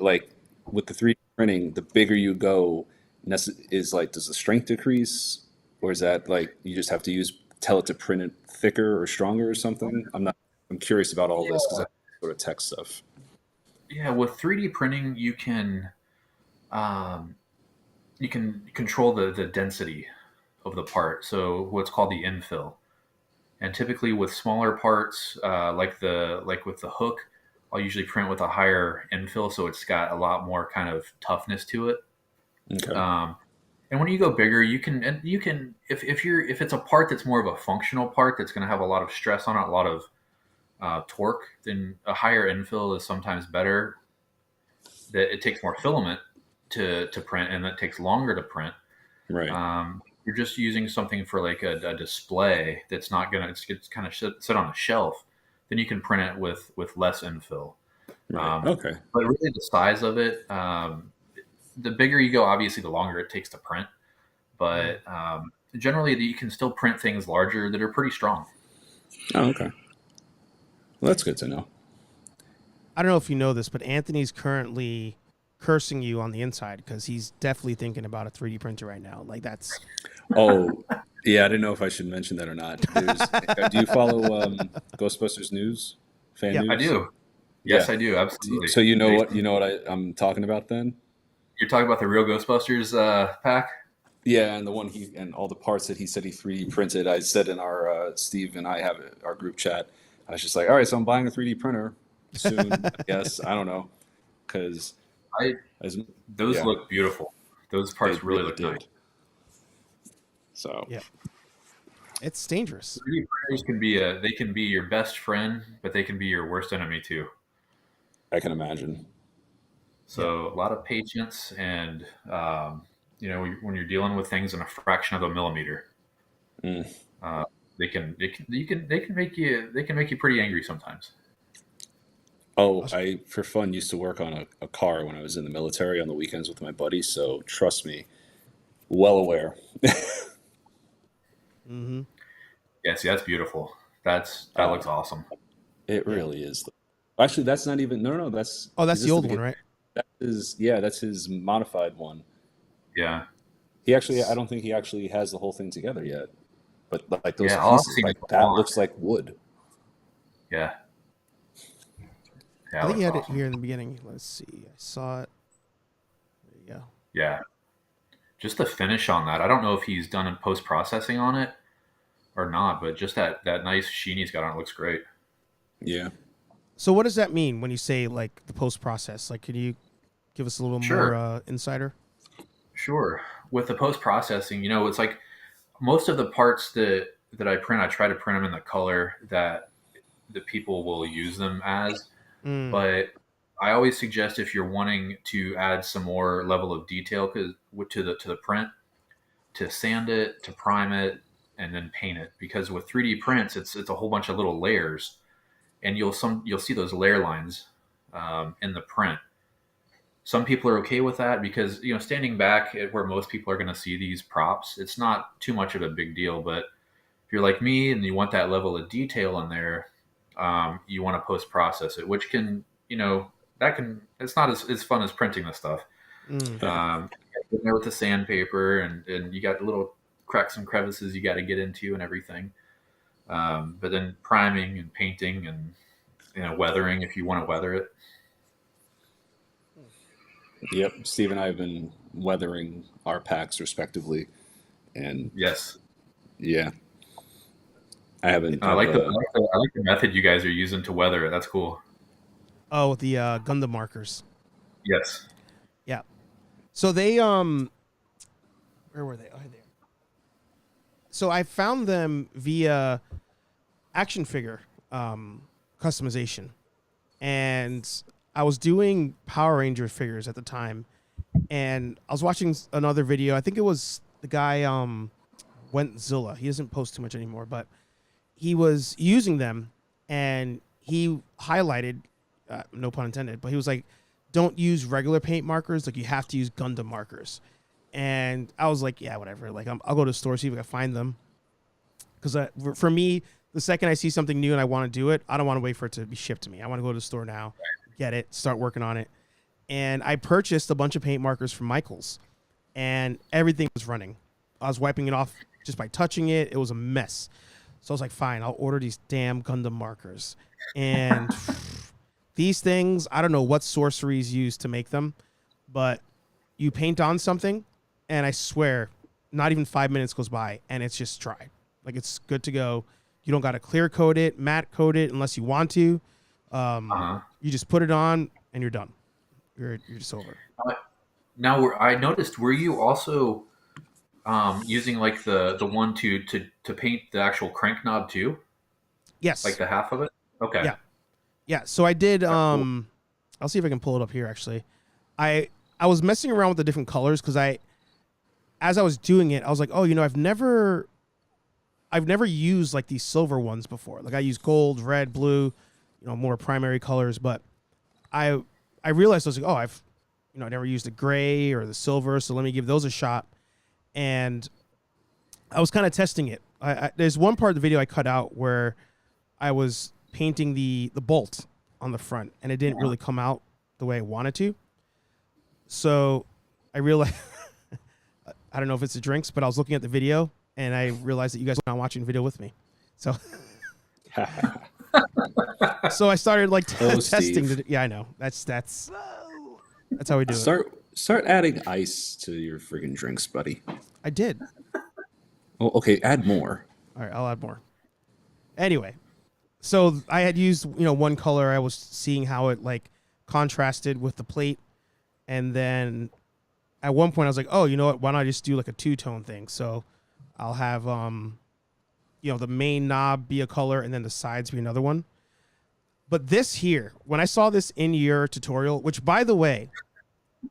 [SPEAKER 3] Like with the 3D printing, the bigger you go, is like, does the strength decrease, or is that like you just have to tell it to print it thicker or stronger or something? I'm curious about all this because I sort of tech stuff.
[SPEAKER 2] Yeah, with 3D printing, you can control the density of the part. So what's called the infill. And typically with smaller parts, like with the hook, I'll usually print with a higher infill, so it's got a lot more kind of toughness to it.
[SPEAKER 3] Okay.
[SPEAKER 2] And when you go bigger, you can if it's a part that's more of a functional part that's going to have a lot of stress on it, a lot of torque, then a higher infill is sometimes better. That it takes more filament to print, and that takes longer to print.
[SPEAKER 3] Right.
[SPEAKER 2] You're just using something for like a display that's not gonna, it's kind of sit on a shelf, then you can print it with less infill.
[SPEAKER 3] Right. Okay.
[SPEAKER 2] But really the size of it, the bigger you go, obviously the longer it takes to print. But generally you can still print things larger that are pretty strong.
[SPEAKER 3] Oh, okay. Well, that's good to know.
[SPEAKER 1] I don't know if you know this, but Anthony's currently cursing you on the inside because he's definitely thinking about a 3D printer right now. Like that's.
[SPEAKER 3] Oh, yeah. I didn't know if I should mention that or not. Do you follow Ghostbusters news? Fan news?
[SPEAKER 2] I do. Yes, I do. Absolutely.
[SPEAKER 3] So you know what I'm talking about then?
[SPEAKER 2] You're talking about the real Ghostbusters pack?
[SPEAKER 3] Yeah, and the one and all the parts that he said he 3D printed. I said in our Steve and I have our group chat. I was just like, all right, so I'm buying a 3D printer soon. I guess I don't know, because
[SPEAKER 2] those look beautiful. Those parts really look nice.
[SPEAKER 3] So
[SPEAKER 1] yeah, it's dangerous.
[SPEAKER 2] 3D printers can be your best friend, but they can be your worst enemy too.
[SPEAKER 3] I can imagine.
[SPEAKER 2] So a lot of patience, and when you're dealing with things in a fraction of a millimeter,
[SPEAKER 3] Mm.
[SPEAKER 2] they can make you pretty angry sometimes.
[SPEAKER 3] Oh, I, for fun, used to work on a car when I was in the military on the weekends with my buddies. So trust me, well aware.
[SPEAKER 1] Mm-hmm.
[SPEAKER 2] Yeah, see, that's beautiful. That
[SPEAKER 3] Uh,
[SPEAKER 2] looks awesome.
[SPEAKER 3] it
[SPEAKER 1] Yeah.
[SPEAKER 3] really is. Actually, that's not even. No, no, that's.
[SPEAKER 1] Oh, that's
[SPEAKER 3] Is
[SPEAKER 1] the
[SPEAKER 3] this the
[SPEAKER 1] old one,
[SPEAKER 3] beginning?
[SPEAKER 1] right?
[SPEAKER 3] That is, yeah, that's his modified one.
[SPEAKER 2] Yeah,
[SPEAKER 3] He actually, I don't think he actually has the whole thing together yet. But like those
[SPEAKER 2] yeah. All I've
[SPEAKER 3] pieces,
[SPEAKER 2] seen is
[SPEAKER 3] like
[SPEAKER 2] the
[SPEAKER 3] that
[SPEAKER 2] font.
[SPEAKER 3] looks like wood.
[SPEAKER 2] Yeah,
[SPEAKER 1] I
[SPEAKER 2] yeah, it
[SPEAKER 1] think he
[SPEAKER 2] looks
[SPEAKER 1] had it
[SPEAKER 2] awesome.
[SPEAKER 1] here in the beginning. Let's see. I saw it. There you go.
[SPEAKER 2] Yeah, just the finish on that. I don't know if he's done in post processing on it or not, but just that nice sheen he's got on it looks great.
[SPEAKER 3] Yeah.
[SPEAKER 1] So what does that mean when you say like the post process? Like, can you give us a little
[SPEAKER 2] Sure,
[SPEAKER 1] more insider?
[SPEAKER 2] sure. With the post processing, it's like most of the parts that I print, I try to print them in the color that the people will use them as.
[SPEAKER 1] Mm.
[SPEAKER 2] But I always suggest, if you're wanting to add some more level of detail to the print, to sand it, to prime it, and then paint it. Because with 3D prints, it's a whole bunch of little layers, and you'll see those layer lines in the print. Some people are okay with that because standing back at where most people are going to see these props, it's not too much of a big deal. But if you're like me and you want that level of detail in there, you want to post process it, which can, it's not as fun as printing the stuff.
[SPEAKER 1] Mm.
[SPEAKER 2] In there with the sandpaper, and you got little cracks and crevices you got to get into and everything. But then priming and painting and weathering if you want to weather it.
[SPEAKER 3] Yep. Steve and I have been weathering our packs respectively, and
[SPEAKER 2] Yes,
[SPEAKER 3] yeah, I haven't.
[SPEAKER 2] I like the method you guys are using to weather it. That's cool.
[SPEAKER 1] Oh, with the Gundam markers.
[SPEAKER 2] Yes.
[SPEAKER 1] Yeah. So they where were they? Oh, there. So I found them via action figure customization, and I was doing Power Ranger figures at the time, and I was watching another video. I think it was the guy Wentzilla. He doesn't post too much anymore, but he was using them, and he highlighted, no pun intended, but he was like, "Don't use regular paint markers. Like, you have to use Gundam markers." And I was like, "Yeah, whatever. Like, I'll go to the store, see if I can find them." Because for me, the second I see something new and I want to do it, I don't want to wait for it to be shipped to me. I want to go to the store now, get it, start working on it. And I purchased a bunch of paint markers from Michaels, and everything was running. I was wiping it off just by touching it. It was a mess. So I was like, fine, I'll order these damn Gundam markers. And these things, I don't know what sorceries used to make them, but you paint on something, and I swear, not even 5 minutes goes by, and it's just dry. Like, it's good to go. You don't got to clear coat it, matte coat it unless you want to. You just put it on, and you're done. You're just over.
[SPEAKER 2] Now, I noticed, were you also using like the one to paint the actual crank knob too,
[SPEAKER 1] Yes.
[SPEAKER 2] like the half of it? Okay.
[SPEAKER 1] Yeah. Yeah. So I did.
[SPEAKER 2] Cool.
[SPEAKER 1] I'll see if I can pull it up here. Actually, I was messing around with the different colors because as I was doing it, I was like, oh, I've never used like these silver ones before. Like, I use gold, red, blue, more primary colors. But I realized, I was like, oh, I've never used the gray or the silver, so let me give those a shot. And I was kind of testing it. There's one part of the video I cut out where I was painting the bolt on the front, and it didn't really come out the way I wanted to. So I realized, I don't know if it's the drinks, but I was looking at the video, and I realized that you guys were not watching the video with me. So so I started like testing. Yeah, I know. That's how we do it.
[SPEAKER 3] Start adding ice to your friggin' drinks, buddy.
[SPEAKER 1] I did.
[SPEAKER 3] Well, okay, add more.
[SPEAKER 1] All right, I'll add more. Anyway, so I had used, one color. I was seeing how it like contrasted with the plate, and then at one point I was like, oh, you know what? Why not just do like a two-tone thing? So I'll have the main knob be a color and then the sides be another one. But this here, when I saw this in your tutorial, which by the way,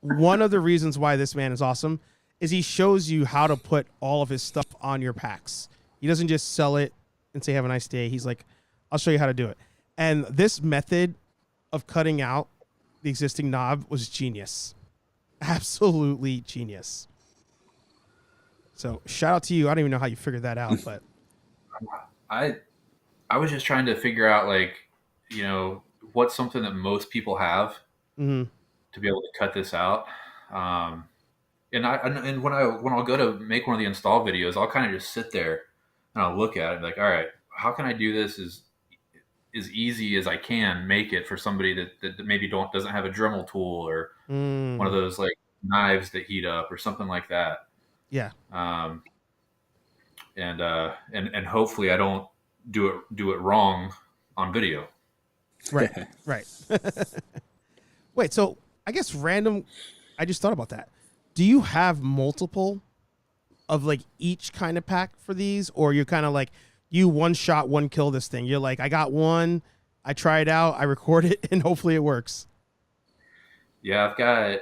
[SPEAKER 1] one of the reasons why this man is awesome is he shows you how to put all of his stuff on your packs. He doesn't just sell it and say, have a nice day. He's like, I'll show you how to do it. And this method of cutting out the existing knob was genius. Absolutely genius. So shout out to you. I don't even know how you figured that out, but
[SPEAKER 2] I was just trying to figure out, like, what's something that most people have
[SPEAKER 1] mm-hmm.
[SPEAKER 2] to be able to cut this out. And when I'll go to make one of the install videos, I'll kind of just sit there and I'll look at it like, all right, how can I do this as easy as I can make it for somebody that maybe doesn't have a Dremel tool or one of those like knives that heat up or something like that.
[SPEAKER 1] Yeah.
[SPEAKER 2] And hopefully I don't do it wrong on video.
[SPEAKER 1] Right. Right. Wait, so I guess I just thought about that. Do you have multiple of like each kind of pack for these, or you're kind of like you one shot, one kill this thing? You're like, I got one, I try it out, I record it, and hopefully it works.
[SPEAKER 2] Yeah, I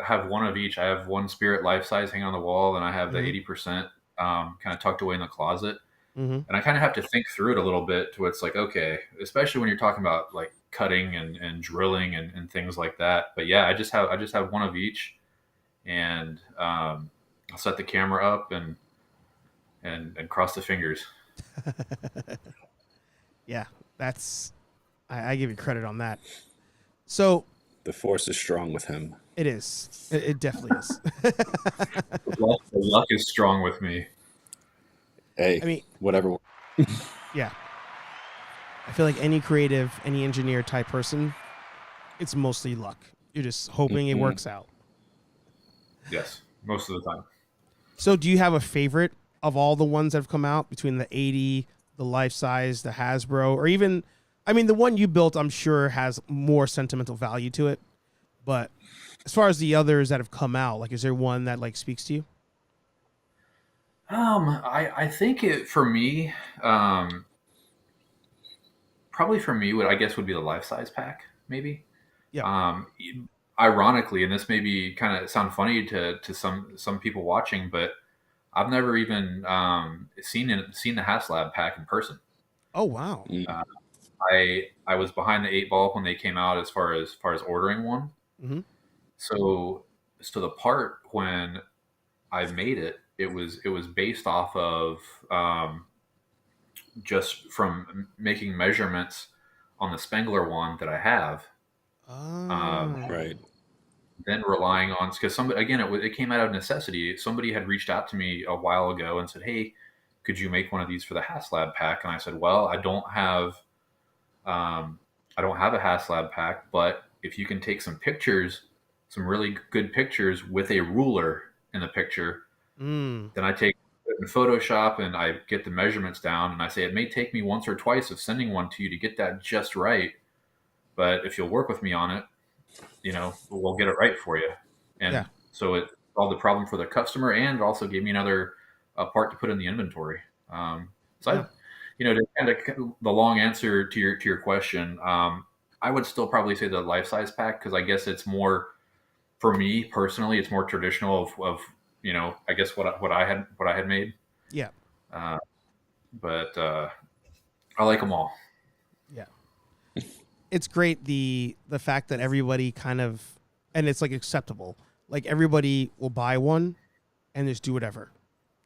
[SPEAKER 2] have one of each. I have one Spirit life size hanging on the wall, and I have the 80% kind of tucked away in the closet.
[SPEAKER 1] Mm-hmm.
[SPEAKER 2] And I kind of have to think through it a little bit to where it's like, okay, especially when you're talking about like cutting and drilling and things like that. But yeah, I just have one of each, and I'll set the camera up and cross the fingers.
[SPEAKER 1] Yeah, I give you credit on that. So
[SPEAKER 3] the force is strong with him.
[SPEAKER 1] It is. It definitely is.
[SPEAKER 2] The luck is strong with me.
[SPEAKER 3] Hey,
[SPEAKER 1] I mean,
[SPEAKER 3] whatever.
[SPEAKER 1] Yeah. I feel like any creative, any engineer type person, it's mostly luck. You're just hoping it works out.
[SPEAKER 2] Yes, most of the time.
[SPEAKER 1] So do you have a favorite of all the ones that have come out between the 80, the life size, the Hasbro, or even, I mean, the one you built, I'm sure has more sentimental value to it. But as far as the others that have come out, like, is there one that like speaks to you?
[SPEAKER 2] I think for me, probably for me, would be the life size pack, maybe.
[SPEAKER 1] Yeah.
[SPEAKER 2] Ironically, and this may be kind of sound funny to some people watching, but I've never even seen the HasLab pack in person.
[SPEAKER 1] Oh wow.
[SPEAKER 2] I was behind the 8 ball when they came out as far as ordering one.
[SPEAKER 1] Mm-hmm.
[SPEAKER 2] So the part when I made it, it was based off of just from making measurements on the Spengler one that I have.
[SPEAKER 3] Right.
[SPEAKER 2] Then relying on, because it came out of necessity. Somebody had reached out to me a while ago and said, "Hey, could you make one of these for the HasLab pack?" And I said, "Well, I don't have a HasLab pack, but if you can take some pictures, some really good pictures with a ruler in the picture, then I take it in Photoshop and I get the measurements down, and I say it may take me once or twice of sending one to you to get that just right, but if you'll work with me on it, we'll get it right for you." And so it solved the problem for the customer, and it also gave me another part to put in the inventory. To kind of the long answer to your question, I would still probably say the life size pack, because I guess it's more, for me personally, it's more traditional of I guess what I had made.
[SPEAKER 1] Yeah.
[SPEAKER 2] But I like them all.
[SPEAKER 1] Yeah. It's great the fact that everybody kind of, and it's like acceptable. Like everybody will buy one and just do whatever.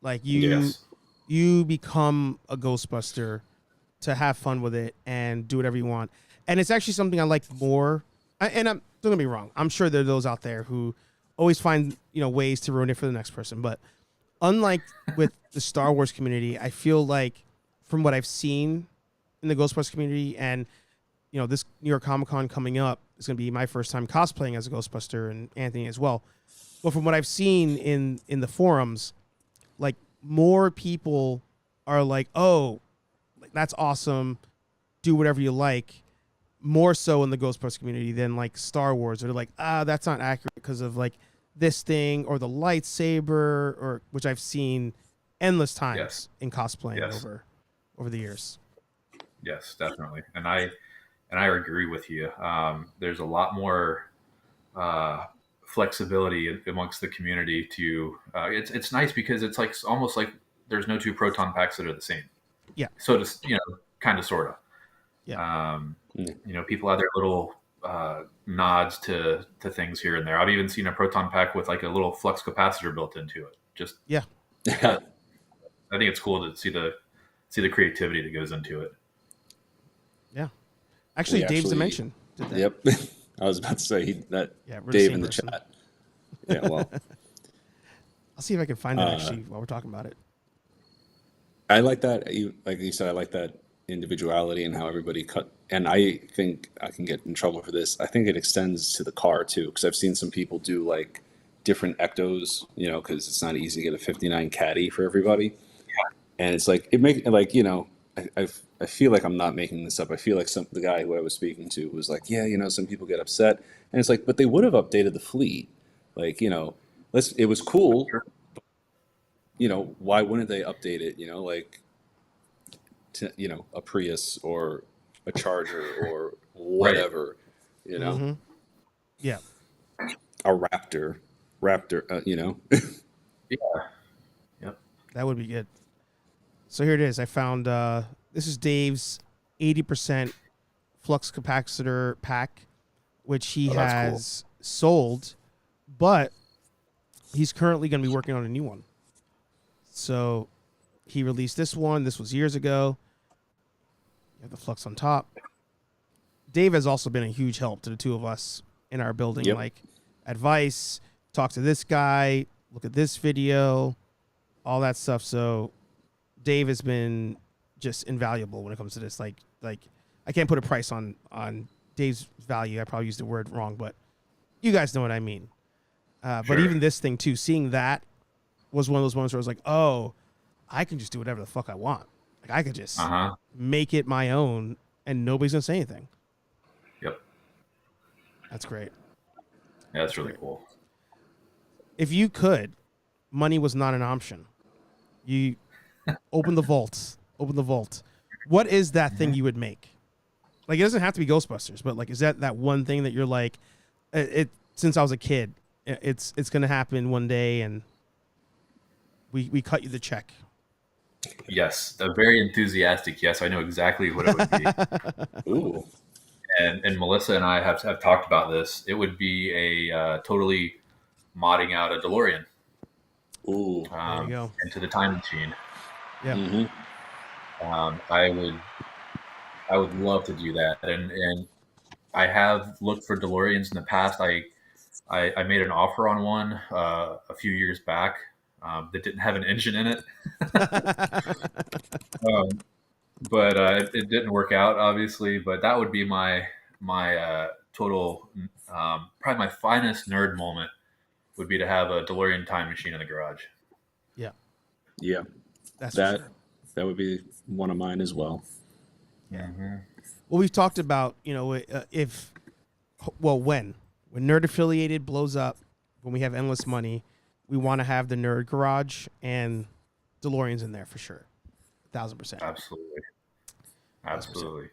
[SPEAKER 1] Like you become a Ghostbuster to have fun with it and do whatever you want. And it's actually something I like more. Don't get me wrong, I'm sure there are those out there who always find ways to ruin it for the next person. But unlike with the Star Wars community, I feel like from what I've seen in the Ghostbuster community, and this New York Comic Con coming up is going to be my first time cosplaying as a Ghostbuster, and Anthony as well. But from what I've seen in the forums, like more people are like, "Oh, that's awesome. Do whatever you like." More so in the Ghostbuster community than like Star Wars. They're like, that's not accurate because of like this thing or the lightsaber, or which I've seen endless times in cosplaying over the years.
[SPEAKER 2] Yes, definitely. and I agree with you. There's a lot more flexibility amongst the community to. It's nice because it's like almost like there's no two proton packs that are the same.
[SPEAKER 1] Yeah.
[SPEAKER 2] So just kind of sort of.
[SPEAKER 1] Yeah.
[SPEAKER 2] People have their little nods to things here and there. I've even seen a proton pack with like a little flux capacitor built into it. Just
[SPEAKER 1] Yeah.
[SPEAKER 2] I think it's cool to see the creativity that goes into it.
[SPEAKER 1] Yeah. Actually, Dave's Dimension did that.
[SPEAKER 3] Yep. I was about to say
[SPEAKER 1] we're
[SPEAKER 3] Dave
[SPEAKER 1] the
[SPEAKER 3] in the
[SPEAKER 1] person.
[SPEAKER 3] chat. Yeah, well,
[SPEAKER 1] I'll see if I can find it actually while we're talking about it.
[SPEAKER 3] I like that. Like you said, I like that individuality and how everybody cut. And I think I can get in trouble for this. I think it extends to the car too, because I've seen some people do like different ectos, because it's not easy to get a 59 caddy for everybody. And it's like, I feel like I'm not making this up. I feel like the guy who I was speaking to was like, yeah, some people get upset. And it's like, but they would have updated the fleet. Like, it was cool. Why wouldn't they update it? To, a Prius or a Charger or whatever,
[SPEAKER 1] Mm-hmm. Yeah.
[SPEAKER 3] a Raptor,
[SPEAKER 2] Yeah. Yep.
[SPEAKER 1] That would be good. So here it is. I found this is Dave's 80% flux capacitor pack, which he has sold, but he's currently going to be working on a new one. So he released this one. This was years ago. You have the flux on top. Dave has also been a huge help to the two of us in our building, like advice, talk to this guy, look at this video, all that stuff. So Dave has been just invaluable when it comes to this. Like I can't put a price on Dave's value. I probably used the word wrong, but you guys know what I mean. But even this thing too, seeing that was one of those moments where I was like, oh, I can just do whatever the fuck I want. Like I could just make it my own and nobody's gonna say anything.
[SPEAKER 2] Yep.
[SPEAKER 1] That's great.
[SPEAKER 2] Yeah, that's really cool.
[SPEAKER 1] If you could, money was not an option. You open the vault. What is that thing you would make? Like, it doesn't have to be Ghostbusters, but like, is that one thing that you're like, since I was a kid, it's going to happen one day and we cut you the check.
[SPEAKER 2] Yes. A very enthusiastic yes. I know exactly what it would be.
[SPEAKER 3] Ooh.
[SPEAKER 2] And Melissa and I have talked about this. It would be a totally modding out a DeLorean.
[SPEAKER 3] Ooh.
[SPEAKER 1] There you go.
[SPEAKER 2] Into the time machine.
[SPEAKER 1] Yeah.
[SPEAKER 3] Mm-hmm.
[SPEAKER 2] I would love to do that, and I have looked for DeLoreans in the past. I made an offer on one a few years back that didn't have an engine in it, but it didn't work out, obviously. But that would be my total probably my finest nerd moment would be to have a DeLorean time machine in the garage.
[SPEAKER 3] Yeah.
[SPEAKER 1] That's
[SPEAKER 3] That would be one of mine as well.
[SPEAKER 1] Yeah. Well, we've talked about, when Nerd Affiliated blows up, when we have endless money, we want to have the Nerd Garage and DeLoreans in there for sure. 1,000%.
[SPEAKER 2] Absolutely.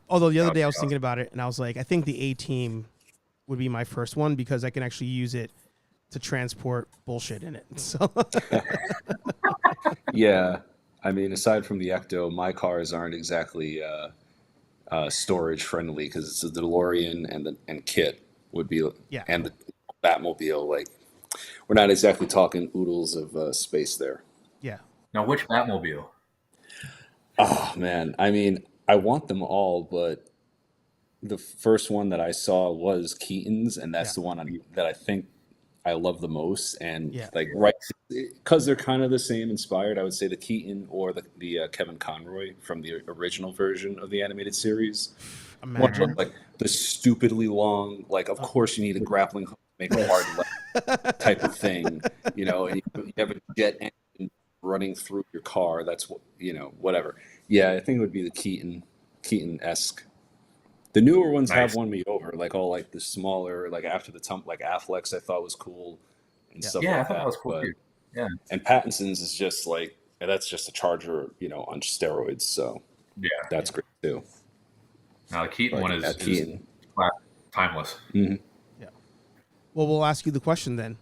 [SPEAKER 1] Although the other day I was thinking about it and I was like, I think the A-Team would be my first one because I can actually use it to transport bullshit in it. So
[SPEAKER 3] Yeah. I mean, aside from the Ecto, my cars aren't exactly storage friendly because it's a DeLorean and Kit would be, and the Batmobile. Like, we're not exactly talking oodles of space there.
[SPEAKER 1] Yeah.
[SPEAKER 2] Now, which Batmobile?
[SPEAKER 3] Oh man, I mean, I want them all, but the first one that I saw was Keaton's, and that's the one that I think I love the most. And because they're kind of the same inspired, I would say the Keaton or the Kevin Conroy from the original version of the animated series.
[SPEAKER 1] Imagine.
[SPEAKER 3] Like the stupidly long, like of course you need a grappling hook to make a hard left type of thing, and you have a jet engine running through your car. That's what, whatever. Yeah, I think it would be the Keaton-esque. The newer ones have won me over, like all like the smaller, like after the like Affleck's I thought was cool and stuff like that.
[SPEAKER 2] I thought that was cool too. Yeah.
[SPEAKER 3] And Pattinson's is just like, that's just a Charger, on steroids. So that's great too.
[SPEAKER 2] Now the Keaton one is
[SPEAKER 3] Keaton.
[SPEAKER 2] timeless.
[SPEAKER 3] Mm-hmm.
[SPEAKER 1] Yeah. Well, we'll ask you the question then.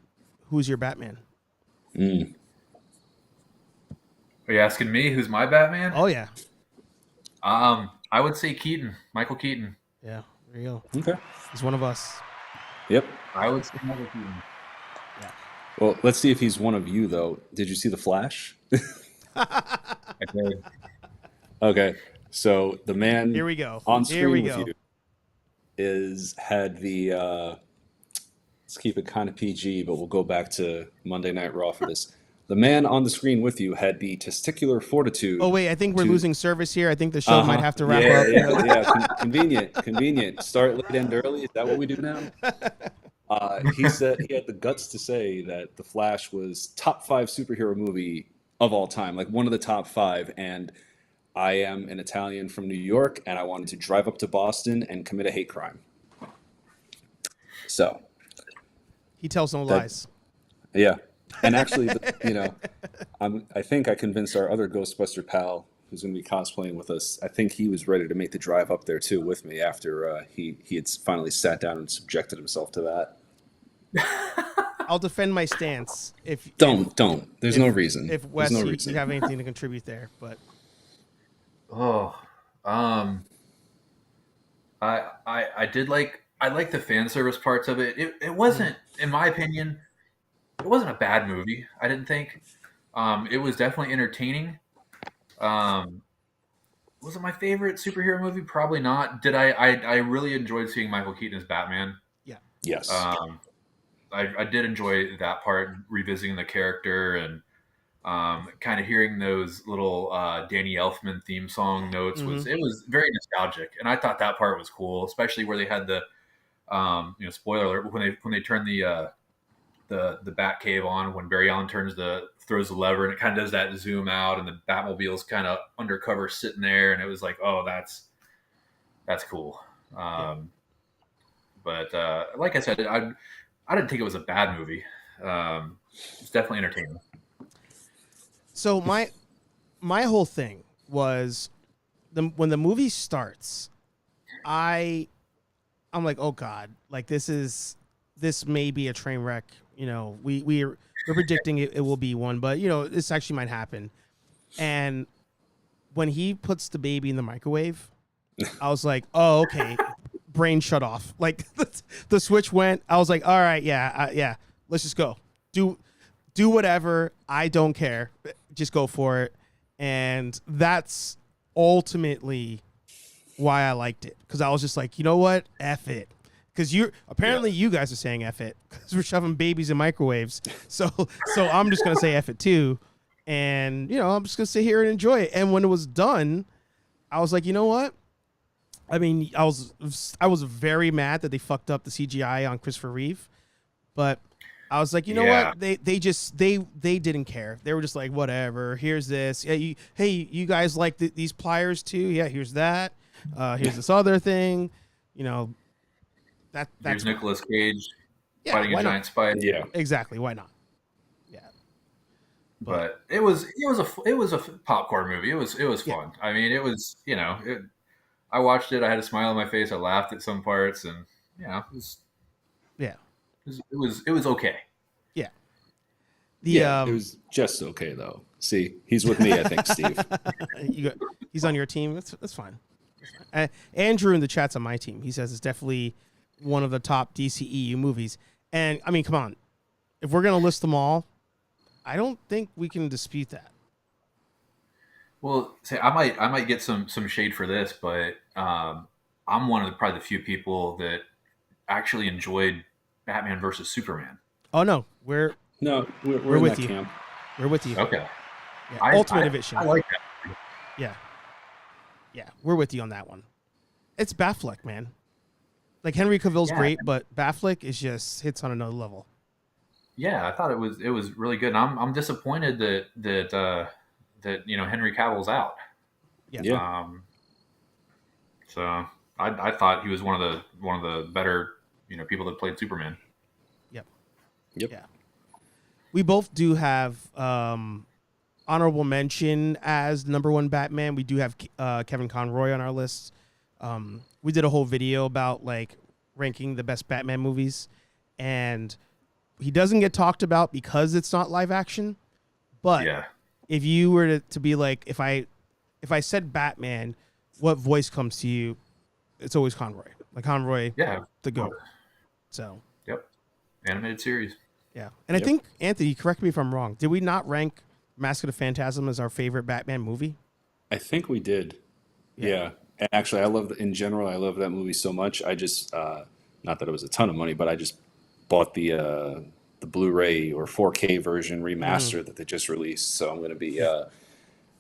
[SPEAKER 1] Who's your Batman?
[SPEAKER 2] Are you asking me who's my Batman?
[SPEAKER 1] Oh yeah.
[SPEAKER 2] I would say Keaton, Michael Keaton.
[SPEAKER 1] Yeah. There you go.
[SPEAKER 3] Okay.
[SPEAKER 1] He's one of us.
[SPEAKER 3] Yep.
[SPEAKER 2] I would say Michael Keaton.
[SPEAKER 1] Yeah.
[SPEAKER 3] Well, let's see if he's one of you, though. Did you see The Flash?
[SPEAKER 2] I did.
[SPEAKER 3] Okay. So the man
[SPEAKER 1] Here we go.
[SPEAKER 3] on
[SPEAKER 1] Here we
[SPEAKER 3] screen
[SPEAKER 1] go.
[SPEAKER 3] with you had the let's keep it kind of PG, but we'll go back to Monday Night Raw for this. The man on the screen with you had the testicular fortitude.
[SPEAKER 1] Oh wait, I think we're losing service here. I think the show might have to wrap up.
[SPEAKER 3] Convenient. Start late, end early. Is that what we do now? He said he had the guts to say that The Flash was top 5 superhero movie of all time, like one of the top 5. And I am an Italian from New York, and I wanted to drive up to Boston and commit a hate crime. So
[SPEAKER 1] He tells no lies.
[SPEAKER 3] yeah, and actually, I think I convinced our other Ghostbuster pal who's going to be cosplaying with us. I think he was ready to make the drive up there too with me after he had finally sat down and subjected himself to that.
[SPEAKER 1] I'll defend my stance.
[SPEAKER 3] Don't. There's no reason.
[SPEAKER 1] If Wes,
[SPEAKER 3] There's no
[SPEAKER 1] you
[SPEAKER 3] reason.
[SPEAKER 1] have anything to contribute there, but
[SPEAKER 2] I did like the fan service parts of it. It wasn't, in my opinion, it wasn't a bad movie. I didn't think. It was definitely entertaining. Was it my favorite superhero movie? Probably not. Did I really enjoyed seeing Michael Keaton as Batman.
[SPEAKER 1] yeah.
[SPEAKER 3] Yes.
[SPEAKER 2] I did enjoy that part, revisiting the character and kind of hearing those little Danny Elfman theme song notes. It was very nostalgic, and I thought that part was cool, especially where they had the spoiler alert, when they turn the Batcave on, when Barry Allen throws the lever and it kind of does that zoom out, and the Batmobile's kind of undercover sitting there, and it was like, oh, that's cool. But like I said, I didn't think it was a bad movie. It's definitely entertaining.
[SPEAKER 1] So my whole thing was when the movie starts, I'm like, oh God, like this may be a train wreck. We're predicting it will be one, but this actually might happen. And when he puts the baby in the microwave, I was like, oh, okay. Brain shut off. Like the switch went. I was like, all right, yeah, let's just go. Do whatever. I don't care. Just go for it. And that's ultimately why I liked it, because I was just like, you know what? F it. Because you guys are saying F it because we're shoving babies in microwaves. So I'm just gonna say F it too, and I'm just gonna sit here and enjoy it. And when it was done, I was like, you know what? I mean, I was very mad that they fucked up the CGI on Christopher Reeve, but I was like, you know what? They didn't care. They were just like, whatever. Here's this. Yeah, you guys like these pliers too? Yeah, here's that. Here's this other thing. That's
[SPEAKER 2] Here's Nicolas Cage fighting
[SPEAKER 1] why
[SPEAKER 2] a
[SPEAKER 1] not?
[SPEAKER 2] giant spider.
[SPEAKER 3] Yeah.
[SPEAKER 1] Exactly. Why not? Yeah.
[SPEAKER 2] But it was a popcorn movie. It was fun. I mean, it was I watched it. I had a smile on my face. I laughed at some parts, and it was okay.
[SPEAKER 1] Yeah.
[SPEAKER 3] It was just okay though. See, he's with me, I think, Steve.
[SPEAKER 1] He's on your team. That's fine. Andrew in the chat's on my team. He says it's definitely one of the top DCEU movies. And I mean, come on, if we're gonna list them all, I don't think we can dispute that.
[SPEAKER 2] Well, say I might get some shade for this, but I'm one of probably the few people that actually enjoyed Batman versus Superman.
[SPEAKER 1] Oh no, we're
[SPEAKER 3] in
[SPEAKER 1] with
[SPEAKER 3] that
[SPEAKER 1] you.
[SPEAKER 3] camp.
[SPEAKER 1] We're with you.
[SPEAKER 2] Okay.
[SPEAKER 1] Yeah, Ultimate Edition.
[SPEAKER 2] I like that.
[SPEAKER 1] Yeah, we're with you on that one. It's Batfleck, man. Like Henry Cavill's great, but Batfleck is just hits on another level.
[SPEAKER 2] Yeah, I thought it was really good. And I'm disappointed that Henry Cavill's out.
[SPEAKER 1] Yeah.
[SPEAKER 2] So I thought he was one of the better people that played Superman.
[SPEAKER 1] Yep.
[SPEAKER 3] Yep.
[SPEAKER 1] Yeah. We both do have honorable mention as number one Batman. We do have Kevin Conroy on our list. we did a whole video about like ranking the best Batman movies, and he doesn't get talked about because it's not live action. But
[SPEAKER 2] Yeah.
[SPEAKER 1] if you were to be like, if I said Batman, what voice comes to you? It's always Conroy. Like Conroy,
[SPEAKER 2] Yeah.
[SPEAKER 1] the GOAT. So
[SPEAKER 2] Yep. Animated series.
[SPEAKER 1] yeah, and I
[SPEAKER 3] Yep.
[SPEAKER 1] think Anthony, correct me if I'm wrong. Did we not rank Mask of the Phantasm as our favorite Batman movie?
[SPEAKER 3] I think we did. Yeah. And actually, in general, I love that movie so much. I just, not that it was a ton of money, but I just bought the Blu-ray or 4K version remaster that they just released. So I'm going to be, I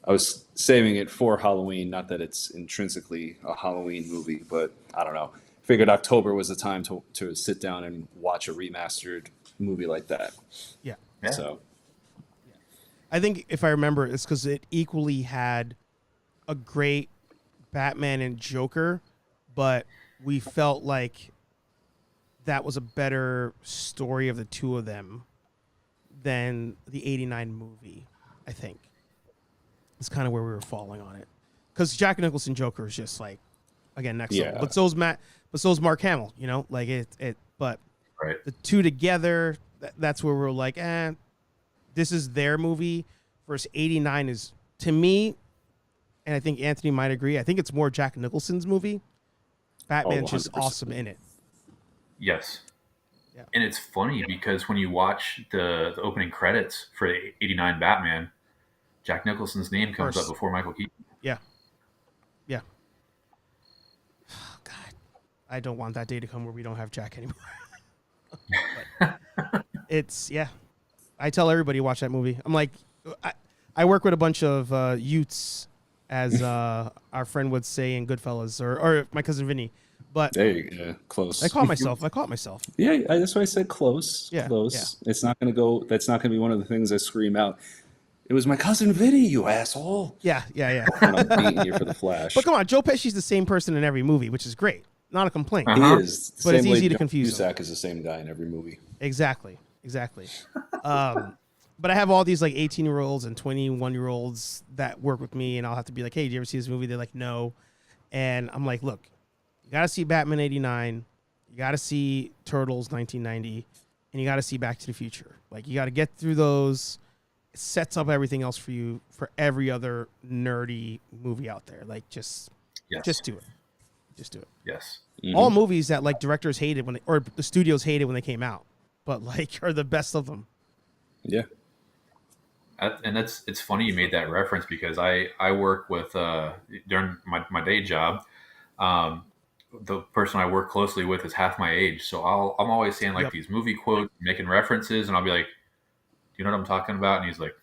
[SPEAKER 3] was saving it for Halloween. Not that it's intrinsically a Halloween movie, but I don't know. Figured October was the time to sit down and watch a remastered movie like that.
[SPEAKER 1] Yeah.
[SPEAKER 2] Yeah.
[SPEAKER 3] So
[SPEAKER 1] I think if I remember, it's because it equally had a great Batman and Joker, but we felt like that was a better story of the two of them than the '89 movie. I think it's kind of where we were falling on it, because Jack Nicholson Joker is just like, again, next level. But so's Mark Hamill. You know, like it. But
[SPEAKER 2] Right.
[SPEAKER 1] the two together, that's where we're like, this is their movie. Versus '89 is, to me, and I think Anthony might agree, I think it's more Jack Nicholson's movie. Batman's just
[SPEAKER 3] 100%.
[SPEAKER 1] awesome in it.
[SPEAKER 2] Yes.
[SPEAKER 1] Yeah.
[SPEAKER 2] And it's funny because when you watch the opening credits for '89 Batman, Jack Nicholson's name comes
[SPEAKER 1] First.
[SPEAKER 2] up before Michael Keaton.
[SPEAKER 1] Yeah. Yeah. God, I don't want that day to come where we don't have Jack anymore. But it's, yeah. I tell everybody to watch that movie. I'm like, I work with a bunch of Utes, as our friend would say in Goodfellas, or my cousin Vinny. But
[SPEAKER 3] there you go. Close.
[SPEAKER 1] I caught myself.
[SPEAKER 3] Yeah, that's why I said close.
[SPEAKER 1] Yeah,
[SPEAKER 3] Close. It's not going to go. That's not going to be one of the things I scream out. It was my cousin Vinny, you asshole.
[SPEAKER 1] Yeah.
[SPEAKER 3] When I'm beating you for the Flash.
[SPEAKER 1] But come on, Joe Pesci's the same person in every movie, which is great. Not a complaint.
[SPEAKER 3] He
[SPEAKER 2] Uh-huh.
[SPEAKER 3] is. The
[SPEAKER 1] But it's
[SPEAKER 3] same way
[SPEAKER 1] easy to
[SPEAKER 3] John
[SPEAKER 1] confuse him.
[SPEAKER 3] Cusack is the same guy in every movie.
[SPEAKER 1] Exactly. But I have all these like 18-year-olds and 21-year-olds that work with me, and I'll have to be like, hey, do you ever see this movie? They're like, no. And I'm like, look, you got to see Batman '89. You got to see Turtles 1990. And you got to see Back to the Future. Like, you got to get through those. It sets up everything else for you for every other nerdy movie out there. Like, just do it. Just do it.
[SPEAKER 2] Yes.
[SPEAKER 3] Mhm.
[SPEAKER 1] All movies that like directors hated or the studios hated when they came out, but like are the best of them.
[SPEAKER 3] Yeah.
[SPEAKER 2] And it's funny you made that reference because I work with during my day job. The person I work closely with is half my age, so I'm always saying like
[SPEAKER 1] Yep.
[SPEAKER 2] these movie quotes, making references, and I'll be like, "Do you know what I'm talking about?" And he's like,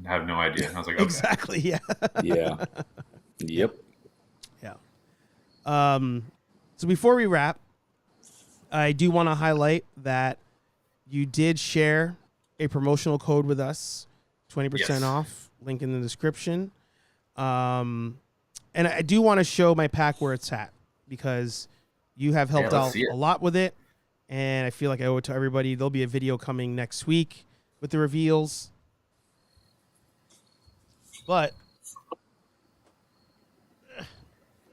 [SPEAKER 2] "I have no idea." And I was like, "Okay."
[SPEAKER 1] Exactly. Yeah.
[SPEAKER 3] Yeah. Yep.
[SPEAKER 1] Yeah. So before we wrap, I do want to highlight that you did share a promotional code with us, 20%
[SPEAKER 2] Yes.
[SPEAKER 1] off. Link in the description. And I do want to show my pack where it's at, because you have helped
[SPEAKER 2] let's
[SPEAKER 1] out
[SPEAKER 2] see it.
[SPEAKER 1] a lot with it, and I feel like I owe it to everybody. There'll be a video coming next week with the reveals. But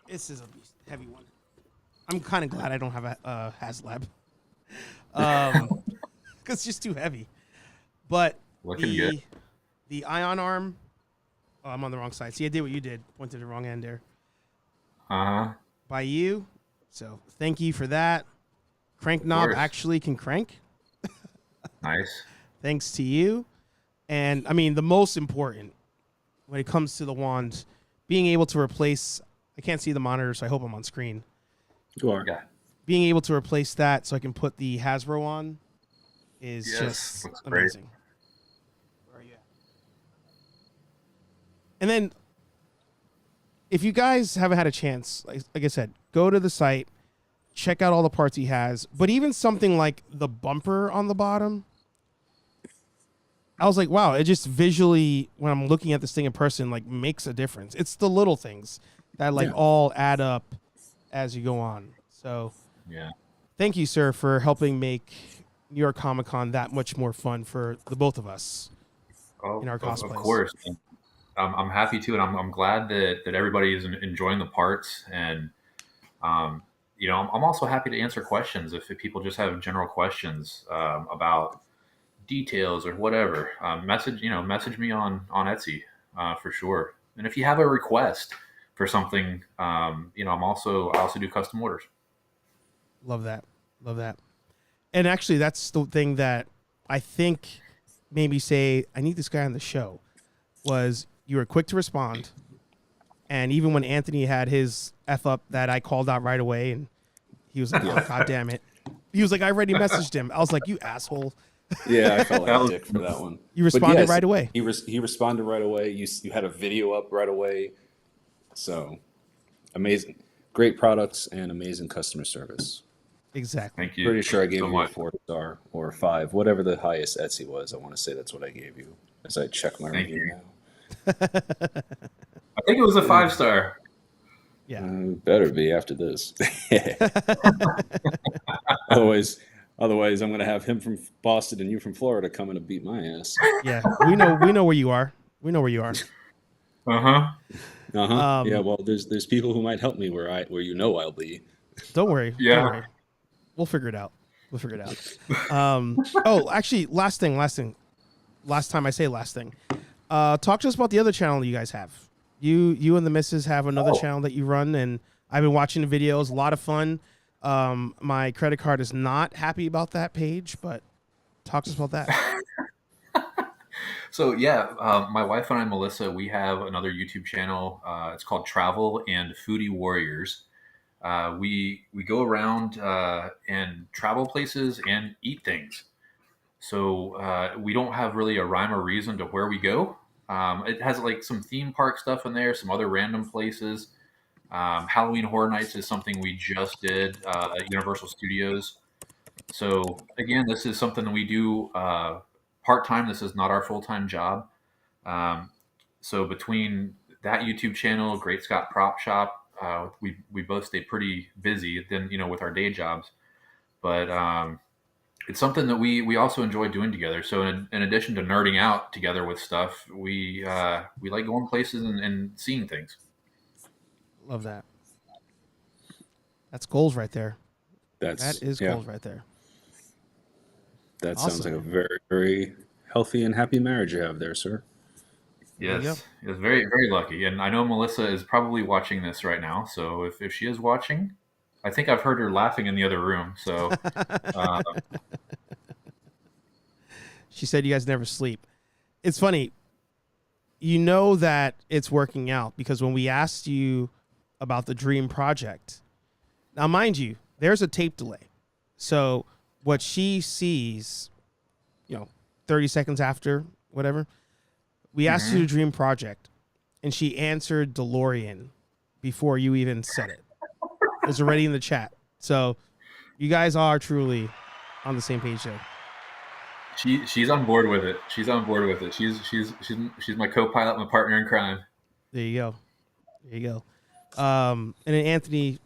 [SPEAKER 1] this is a heavy one. I'm kind of glad I don't have a HasLab. Because it's just too heavy. But
[SPEAKER 2] Looking good.
[SPEAKER 1] the ion arm, oh, I'm on the wrong side. See, I did what you did. Pointed to the wrong end there. By you. So thank you for that. Crank knob
[SPEAKER 2] course.
[SPEAKER 1] actually can crank.
[SPEAKER 2] Nice.
[SPEAKER 1] Thanks to you. And I mean, the most important when it comes to the wand, being able to replace, I can't see the monitor, so I hope I'm on screen.
[SPEAKER 3] You are.
[SPEAKER 2] Yeah.
[SPEAKER 1] Being able to replace that so I can put the Hasbro on is
[SPEAKER 2] Yes,
[SPEAKER 1] just
[SPEAKER 2] looks great.
[SPEAKER 1] amazing. Where are you at? And then, if you guys haven't had a chance, like I said, go to the site, check out all the parts he has. But even something like the bumper on the bottom, I was like, wow, it just visually, when I'm looking at this thing in person, like makes a difference. It's the little things that like
[SPEAKER 3] Yeah.
[SPEAKER 1] all add up as you go on. So
[SPEAKER 2] Yeah.
[SPEAKER 1] thank you, sir, for helping make New York Comic Con that much more fun for the both of us.
[SPEAKER 2] Oh,
[SPEAKER 1] In our
[SPEAKER 2] of
[SPEAKER 1] cosplays.
[SPEAKER 2] course. I'm happy to, and I'm glad that everybody is enjoying the parts. And I'm also happy to answer questions if people just have general questions about details or whatever. Message me on Etsy for sure. And if you have a request for something, I also do custom orders.
[SPEAKER 1] Love that. Love that. And actually, that's the thing that I think made me say, I need this guy on the show, was you were quick to respond. And even when Anthony had his F up that I called out right away, and he was like, oh, God damn it. He was like, I already messaged him. I was like, you asshole.
[SPEAKER 3] Yeah, I felt like a dick for that one.
[SPEAKER 1] You responded right away.
[SPEAKER 3] He responded right away. You had a video up right away. So amazing. Great products and amazing customer service.
[SPEAKER 1] Exactly.
[SPEAKER 2] Thank you.
[SPEAKER 3] Pretty sure I gave you a
[SPEAKER 2] much.
[SPEAKER 3] 4-star or 5, whatever the highest Etsy was. I want to say that's what I gave you as I check my
[SPEAKER 2] Thank
[SPEAKER 3] review
[SPEAKER 2] you.
[SPEAKER 3] now.
[SPEAKER 2] I think it was a 5-star.
[SPEAKER 1] Yeah.
[SPEAKER 3] Better be after this. Otherwise, I'm going to have him from Boston and you from Florida coming to beat my ass.
[SPEAKER 1] Yeah. We know where you are. We know where you are.
[SPEAKER 2] Uh-huh.
[SPEAKER 3] Yeah, well, there's people who might help me where I'll be.
[SPEAKER 1] Don't worry.
[SPEAKER 2] Yeah.
[SPEAKER 1] Don't worry. We'll figure it out. Oh, actually, last thing. Last time I say last thing. Talk to us about the other channel you guys have. You and the missus have another channel that you run, and I've been watching the videos. A lot of fun. My credit card is not happy about that page, but talk to us about that.
[SPEAKER 2] So yeah, my wife and I, Melissa, we have another YouTube channel. It's called Travel and Foodie Warriors. We go around and travel places and eat things. So we don't have really a rhyme or reason to where we go. It has like some theme park stuff in there, some other random places. Halloween Horror Nights is something we just did at Universal Studios. So again, this is something that we do part-time. This is not our full-time job. So between that YouTube channel, Great Scott Prop Shop, we both stay pretty busy then, with our day jobs. But it's something that we also enjoy doing together. So in addition to nerding out together with stuff, we like going places and seeing things.
[SPEAKER 1] Love that. That's goals right there. That is
[SPEAKER 3] yeah.
[SPEAKER 1] goals right there.
[SPEAKER 3] That
[SPEAKER 1] Awesome.
[SPEAKER 3] sounds like a very, very healthy and happy marriage you have there, sir.
[SPEAKER 2] Yes, it's very, very lucky. And I know Melissa is probably watching this right now. So if she is watching, I think I've heard her laughing in the other room. So
[SPEAKER 1] She said you guys never sleep. It's funny. You know that it's working out because when we asked you about the dream project, now mind you, there's a tape delay. So what she sees, 30 seconds after, whatever, we asked you the dream project, and she answered DeLorean before you even said it. It was already in the chat. So you guys are truly on the same page there.
[SPEAKER 2] she's on board with it. She's my co-pilot, my partner in crime.
[SPEAKER 1] There you go. And then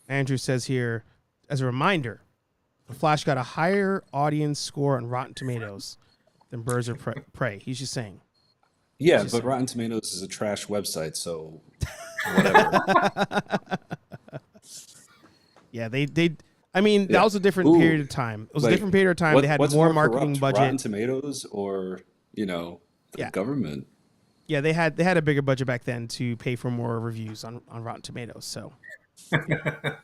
[SPEAKER 1] Andrew says here, as a reminder, The Flash got a higher audience score on Rotten Tomatoes than Birds of Prey. He's just saying.
[SPEAKER 3] Yeah, but Rotten Tomatoes is a trash website, so whatever.
[SPEAKER 1] Yeah, that was a different period of time. It was a different period of time. They had more marketing budget.
[SPEAKER 3] Rotten Tomatoes or, the government.
[SPEAKER 1] Yeah, they had a bigger budget back then to pay for more reviews on Rotten Tomatoes. So there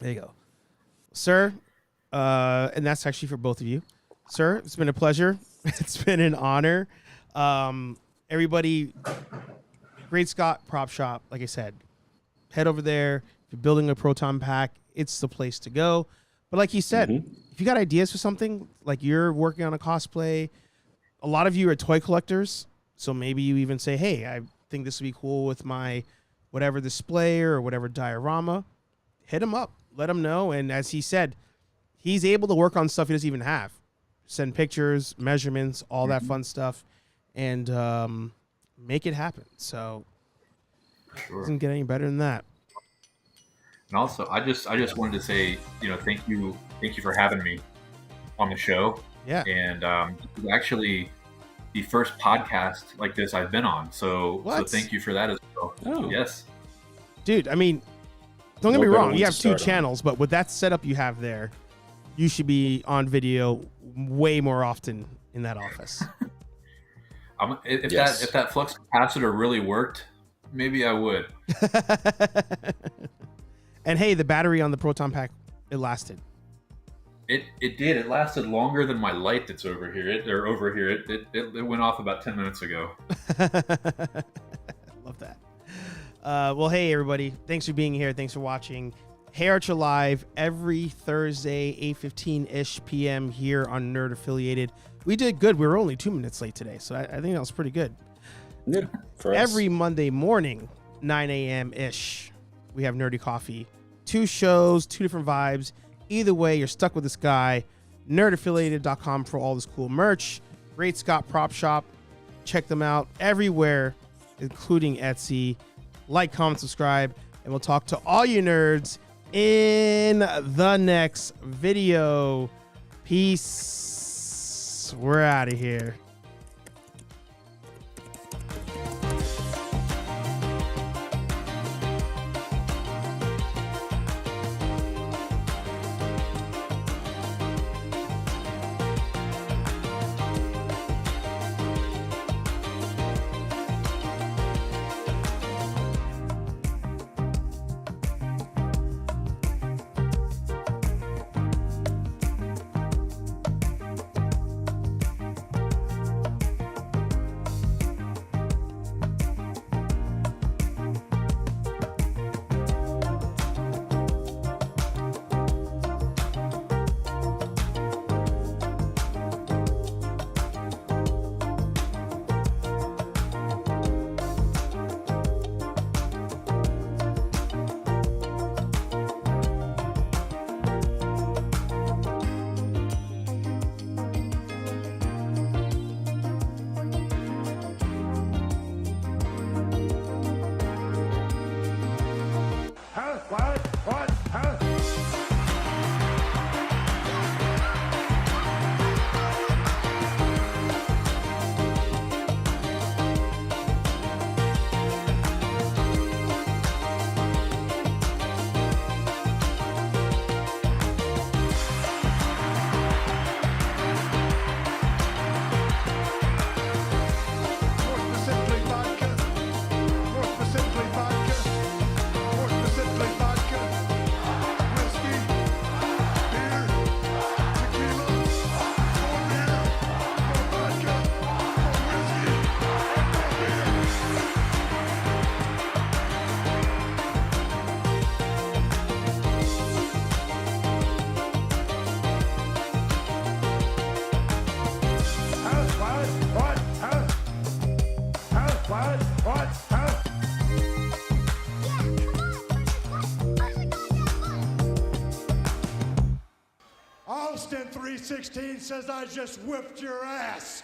[SPEAKER 1] you go. Sir, and that's actually for both of you. Sir, it's been a pleasure. It's been an honor. Everybody, Great Scott Prop Shop, like I said, head over there. If you're building a Proton Pack, it's the place to go. But like he said, if you got ideas for something, like you're working on a cosplay, a lot of you are toy collectors. So maybe you even say, hey, I think this would be cool with my whatever display or whatever diorama. Hit him up. Let him know. And as he said, he's able to work on stuff he doesn't even have. Send pictures, measurements, all that fun stuff, and make it happen. So it doesn't get any better than that.
[SPEAKER 2] And also, I just wanted to say, thank you for having me on the show.
[SPEAKER 1] Yeah.
[SPEAKER 2] And this is actually the first podcast like this I've been on. So thank you for that as well.
[SPEAKER 3] Oh.
[SPEAKER 2] Yes.
[SPEAKER 1] Dude, Don't get
[SPEAKER 3] No
[SPEAKER 1] me
[SPEAKER 3] better
[SPEAKER 1] wrong.
[SPEAKER 3] one
[SPEAKER 1] You
[SPEAKER 3] to
[SPEAKER 1] have two
[SPEAKER 3] start on.
[SPEAKER 1] channels, but with that setup you have there, you should be on video way more often in that office.
[SPEAKER 2] If
[SPEAKER 3] Yes.
[SPEAKER 2] that flux capacitor really worked, maybe I would.
[SPEAKER 1] And hey, the battery on the Proton Pack, it lasted.
[SPEAKER 2] It did. It lasted longer than my light that's over here. It went off about 10 minutes ago.
[SPEAKER 1] Love that. Well, hey, everybody. Thanks for being here. Thanks for watching. HeyArcher Live every Thursday, 8:15-ish p.m. here on Nerd Affiliated. We did good. We were only 2 minutes late today, so I think that was pretty good.
[SPEAKER 3] Yeah, for us.
[SPEAKER 1] Every Monday morning, 9 a.m.-ish, we have Nerdy Coffee. 2 shows, 2 different vibes. Either way, you're stuck with this guy. Nerdaffiliated.com for all this cool merch. Great Scott Prop Shop. Check them out everywhere, including Etsy. Like, comment, subscribe, and we'll talk to all you nerds in the next video. Peace. We're out of here.
[SPEAKER 4] Huh? What? Huh? More specifically vodka. More specifically vodka. More specifically vodka. Whiskey. Beer. Tequila. More beer. More vodka. More whiskey. More beer. Huh? What? Huh? Huh? What? Huh? Austin 316 says I just whipped your ass.